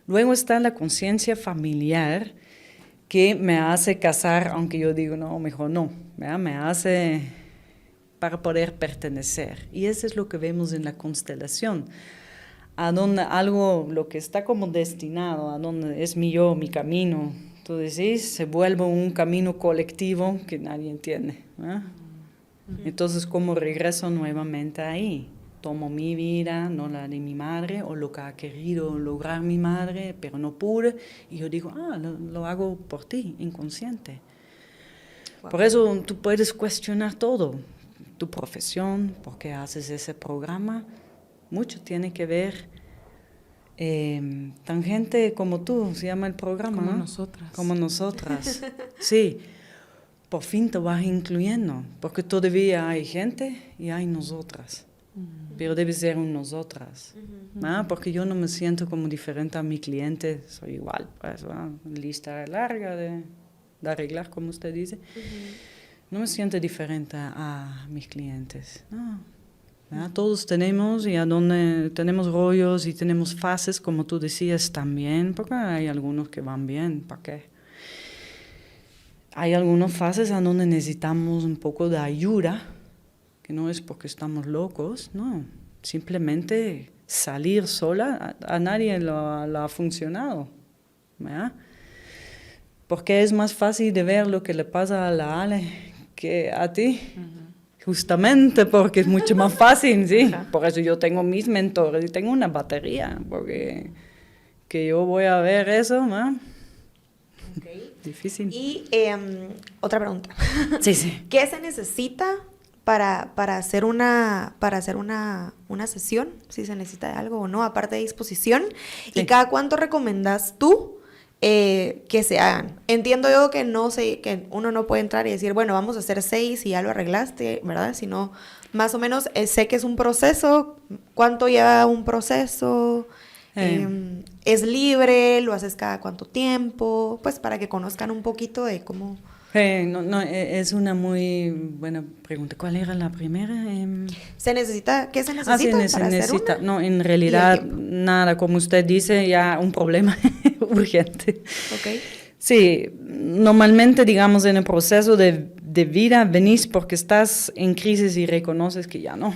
Luego está la conciencia familiar, que me hace casar, aunque yo digo, no, mejor no, ¿verdad? Me hace para poder pertenecer. Y eso es lo que vemos en la constelación. A donde algo, lo que está como destinado, a donde es mi yo, mi camino, tú decís, se vuelve un camino colectivo que nadie entiende. ¿Eh? Entonces, ¿cómo regreso nuevamente ahí? Tomo mi vida, no la de mi madre, o lo que ha querido lograr mi madre, pero no pude, y yo digo, lo hago por ti, inconsciente. Wow. Por eso tú puedes cuestionar todo, tu profesión, por qué haces ese programa, mucho tiene que ver, tan gente como tú, se llama el programa, como ¿no? Nosotras. Como nosotras, sí. Por fin te vas incluyendo, porque todavía hay gente y hay nosotras. pero debe ser un nosotras, ¿no? Porque yo no me siento como diferente a mi cliente, soy igual, pues, lista larga de arreglar, como usted dice. No me siento diferente a mis clientes, no. ¿verdad? Todos tenemos, y a donde tenemos rollos y tenemos fases, como tú decías también, porque hay algunos que van bien, ¿para qué? Hay algunas fases a donde necesitamos un poco de ayuda, que no es porque estamos locos, no, simplemente salir sola, a nadie lo ha funcionado, ¿verdad? Porque es más fácil de ver lo que le pasa a la Ale que a ti. Justamente porque es mucho más fácil, sí. Por eso yo tengo mis mentores y tengo una batería, porque que yo voy a ver eso, ¿no? Okay. Difícil. Y otra pregunta. Sí. ¿Qué se necesita para hacer una sesión? Si se necesita de algo o no, aparte de disposición. Sí. ¿Y cada cuánto recomendás tú que se hagan? Entiendo yo que que uno no puede entrar y decir, bueno, vamos a hacer 6 y ya lo arreglaste, ¿verdad? Sino, más o menos, sé que es un proceso. ¿Cuánto lleva un proceso? ¿Es libre? ¿Lo haces cada cuánto tiempo? Pues para que conozcan un poquito de cómo... es una muy buena pregunta. ¿Cuál era la primera? ¿Qué se necesita para hacer una? No, en realidad nada, como usted dice, ya un problema urgente. Okay. Sí, normalmente, digamos, en el proceso de vida venís porque estás en crisis y reconoces que ya no.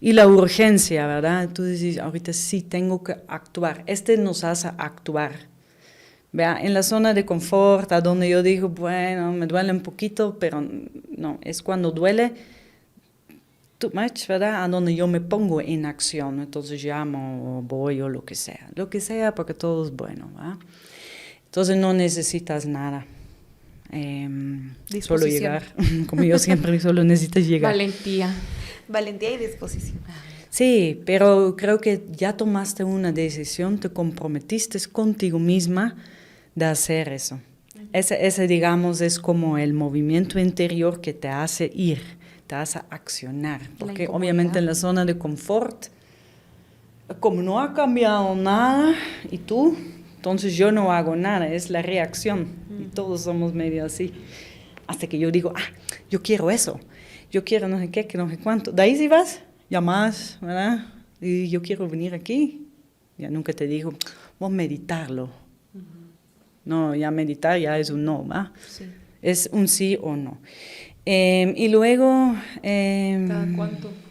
Y la urgencia, ¿verdad? Tú dices, ahorita sí tengo que actuar. Nos hace actuar. Vea, en la zona de confort, a donde yo digo, bueno, me duele un poquito, pero no, es cuando duele too much, ¿verdad? A donde yo me pongo en acción, entonces llamo, o voy, o lo que sea, porque todo es bueno, ¿verdad? Entonces no necesitas nada, solo llegar, como yo siempre, solo necesitas llegar. Valentía y disposición. Sí, pero creo que ya tomaste una decisión, te comprometiste contigo misma de hacer eso. Ese, digamos, es como el movimiento interior que te hace ir, te hace accionar. Porque obviamente en la zona de confort, como no ha cambiado nada, y tú, entonces yo no hago nada, es la reacción. Y todos somos medio así. Hasta que yo digo, yo quiero eso, yo quiero no sé qué, que no sé cuánto. De ahí si vas, llamas, ¿verdad? Y yo quiero venir aquí. Ya nunca te digo, vos meditarlo. No, ya meditar ya es un no, ¿va? Sí. Es un sí o no. Y luego...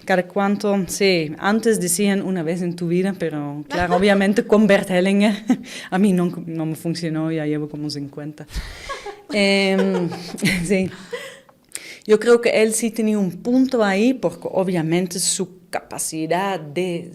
¿Cada cuánto? Sí, antes decían una vez en tu vida, pero claro, obviamente con Bert Hellinger, a mí no me funcionó, ya llevo como 50. Sí. Yo creo que él sí tenía un punto ahí, porque obviamente su capacidad de...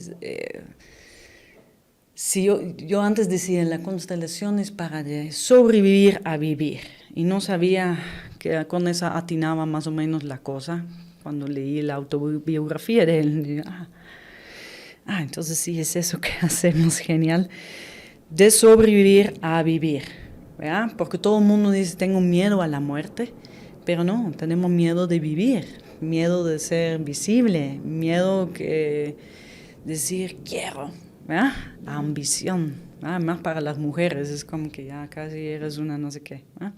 si yo antes decía, la constelación es para de sobrevivir a vivir, y no sabía que con esa atinaba más o menos la cosa. Cuando leí la autobiografía de él, dije, entonces sí es eso que hacemos, genial, de sobrevivir a vivir, ¿verdad? Porque todo el mundo dice, tengo miedo a la muerte, pero no, tenemos miedo de vivir, miedo de ser visible, miedo de decir quiero, ¿verdad? Ambición, ¿verdad? Más para las mujeres, es como que ya casi eres una no sé qué, ¿verdad?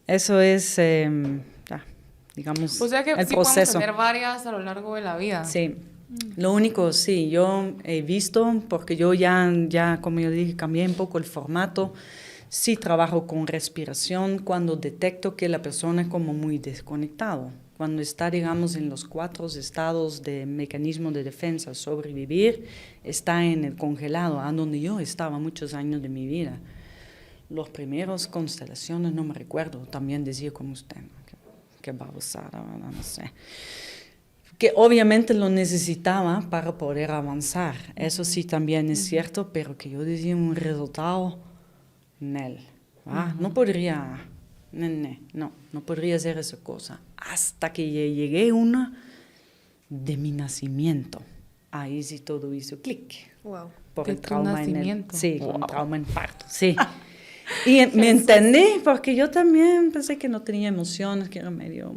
Eso es, digamos, o sea que el sí proceso. Podemos tener varias a lo largo de la vida. Sí, lo único, sí, yo he visto, porque yo ya, como yo dije, cambié un poco el formato. Sí trabajo con respiración cuando detecto que la persona es como muy desconectado. Cuando está, digamos, en los 4 estados de mecanismo de defensa, sobrevivir, está en el congelado, a donde yo estaba muchos años de mi vida. Los primeros constelaciones, no me recuerdo, también decía como usted, que babosada, no sé. Que obviamente lo necesitaba para poder avanzar, eso sí también es cierto, pero que yo decía un resultado, no podría, no podría hacer esa cosa. Hasta que llegué una de mi nacimiento, ahí sí todo hizo clic. Wow. Por el trauma nacimiento. sí, wow. Con trauma en parto, sí. Y me entendí, porque yo también pensé que no tenía emociones, que era medio...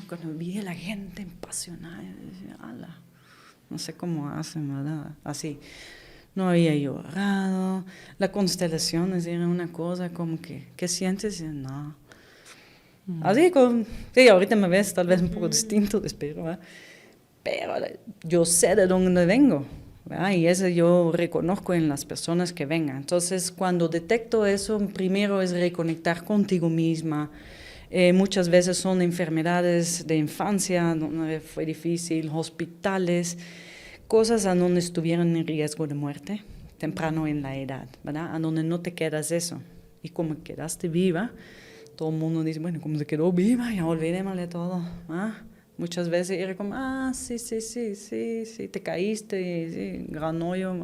cuando vi a la gente apasionada, yo decía, ala, no sé cómo hacen, ¿verdad? Así. No había llorado. La constelación era una cosa como que, ¿qué sientes? Y no. Así como, sí, ahorita me ves tal vez un poco distinto, espero, ¿verdad? Pero yo sé de dónde vengo, ¿verdad? Y eso yo reconozco en las personas que vengan. Entonces, cuando detecto eso, primero es reconectar contigo misma. Muchas veces son enfermedades de infancia, donde fue difícil, hospitales, cosas a donde estuvieron en riesgo de muerte, temprano en la edad, ¿verdad? A donde no te quedas eso. Y como quedaste viva, todo el mundo dice, bueno, como se quedó viva, ya olvidémosle de todo. Muchas veces era como, sí, te caíste, sí, gran hoyo,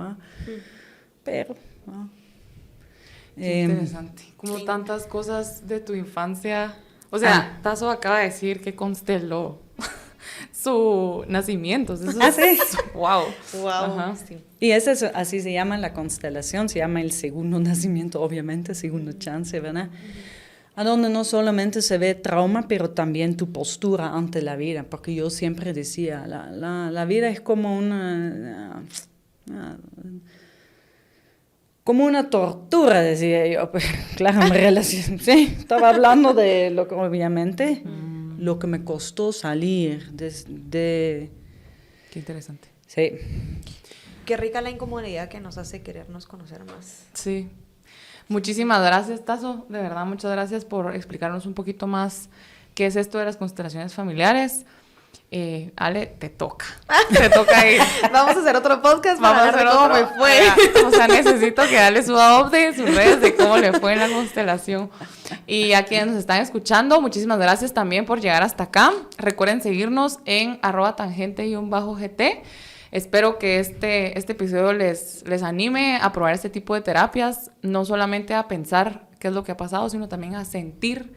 pero... Qué interesante. Como tantas cosas de tu infancia. O sea, Tasso acaba de decir que consteló su nacimiento. Eso sí. Wow. Wow. Sí. Y eso es, así se llama la constelación, se llama el segundo nacimiento, obviamente, segundo chance, ¿verdad? A donde no solamente se ve trauma, pero también tu postura ante la vida, porque yo siempre decía, la vida es como una tortura, decía yo. Pues, claro, en relación, sí, estaba hablando de lo que, obviamente, lo que me costó salir de... Qué interesante. Sí. Qué rica la incomodidad que nos hace querernos conocer más. Sí. Muchísimas gracias, Tasso. De verdad, muchas gracias por explicarnos un poquito más qué es esto de las constelaciones familiares. Ale, te toca. Te toca ir. Vamos a hacer otro podcast para hablar de cómo me fue. O sea, necesito que darle su update en sus redes de cómo le fue en la constelación. Y a quienes nos están escuchando, muchísimas gracias también por llegar hasta acá. Recuerden seguirnos en @tangente_gt. Espero que este episodio les anime a probar este tipo de terapias, no solamente a pensar qué es lo que ha pasado, sino también a sentir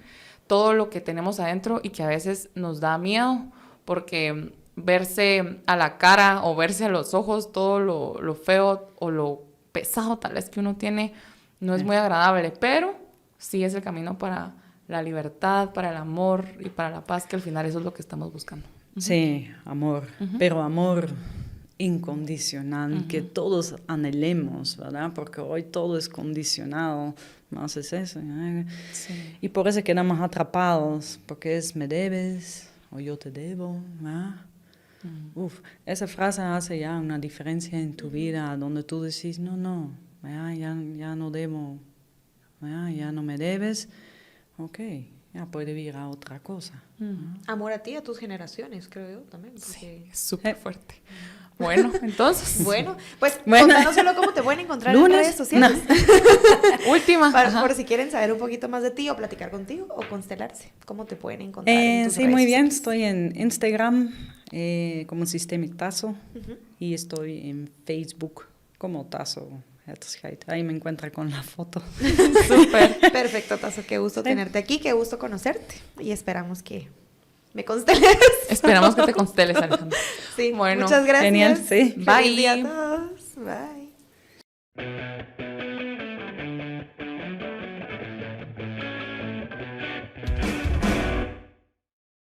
todo lo que tenemos adentro y que a veces nos da miedo, porque verse a la cara o verse a los ojos todo lo feo o lo pesado tal vez que uno tiene no es muy agradable, pero sí es el camino para la libertad, para el amor y para la paz, que al final eso es lo que estamos buscando. Sí, amor, pero amor incondicional, que todos anhelemos, ¿verdad? Porque hoy todo es condicionado, más es eso. Sí. Y por eso quedamos atrapados, porque es me debes o yo te debo, ¿verdad? Esa frase hace ya una diferencia en tu vida, donde tú decís, no, ya no debo, ya no me debes, ok, ya puede ir a otra cosa. Amor a ti, a tus generaciones, creo yo también. Porque... Sí, es súper fuerte. Bueno, entonces. Bueno, pues contanos solo cómo te pueden encontrar en redes sociales. No. Última. Por si quieren saber un poquito más de ti o platicar contigo o constelarse. ¿Cómo te pueden encontrar en tus sí, redes muy bien. sociales? Estoy en Instagram como Systemic Tasso y estoy en Facebook como Tasso. Ahí me encuentra con la foto. Súper. Perfecto, Tasso. Qué gusto tenerte aquí, qué gusto conocerte. Y esperamos que me consteles. Esperamos que te consteles, Alejandra. Sí, bueno, muchas gracias. Genial, sí. Feliz día a todos. Bye.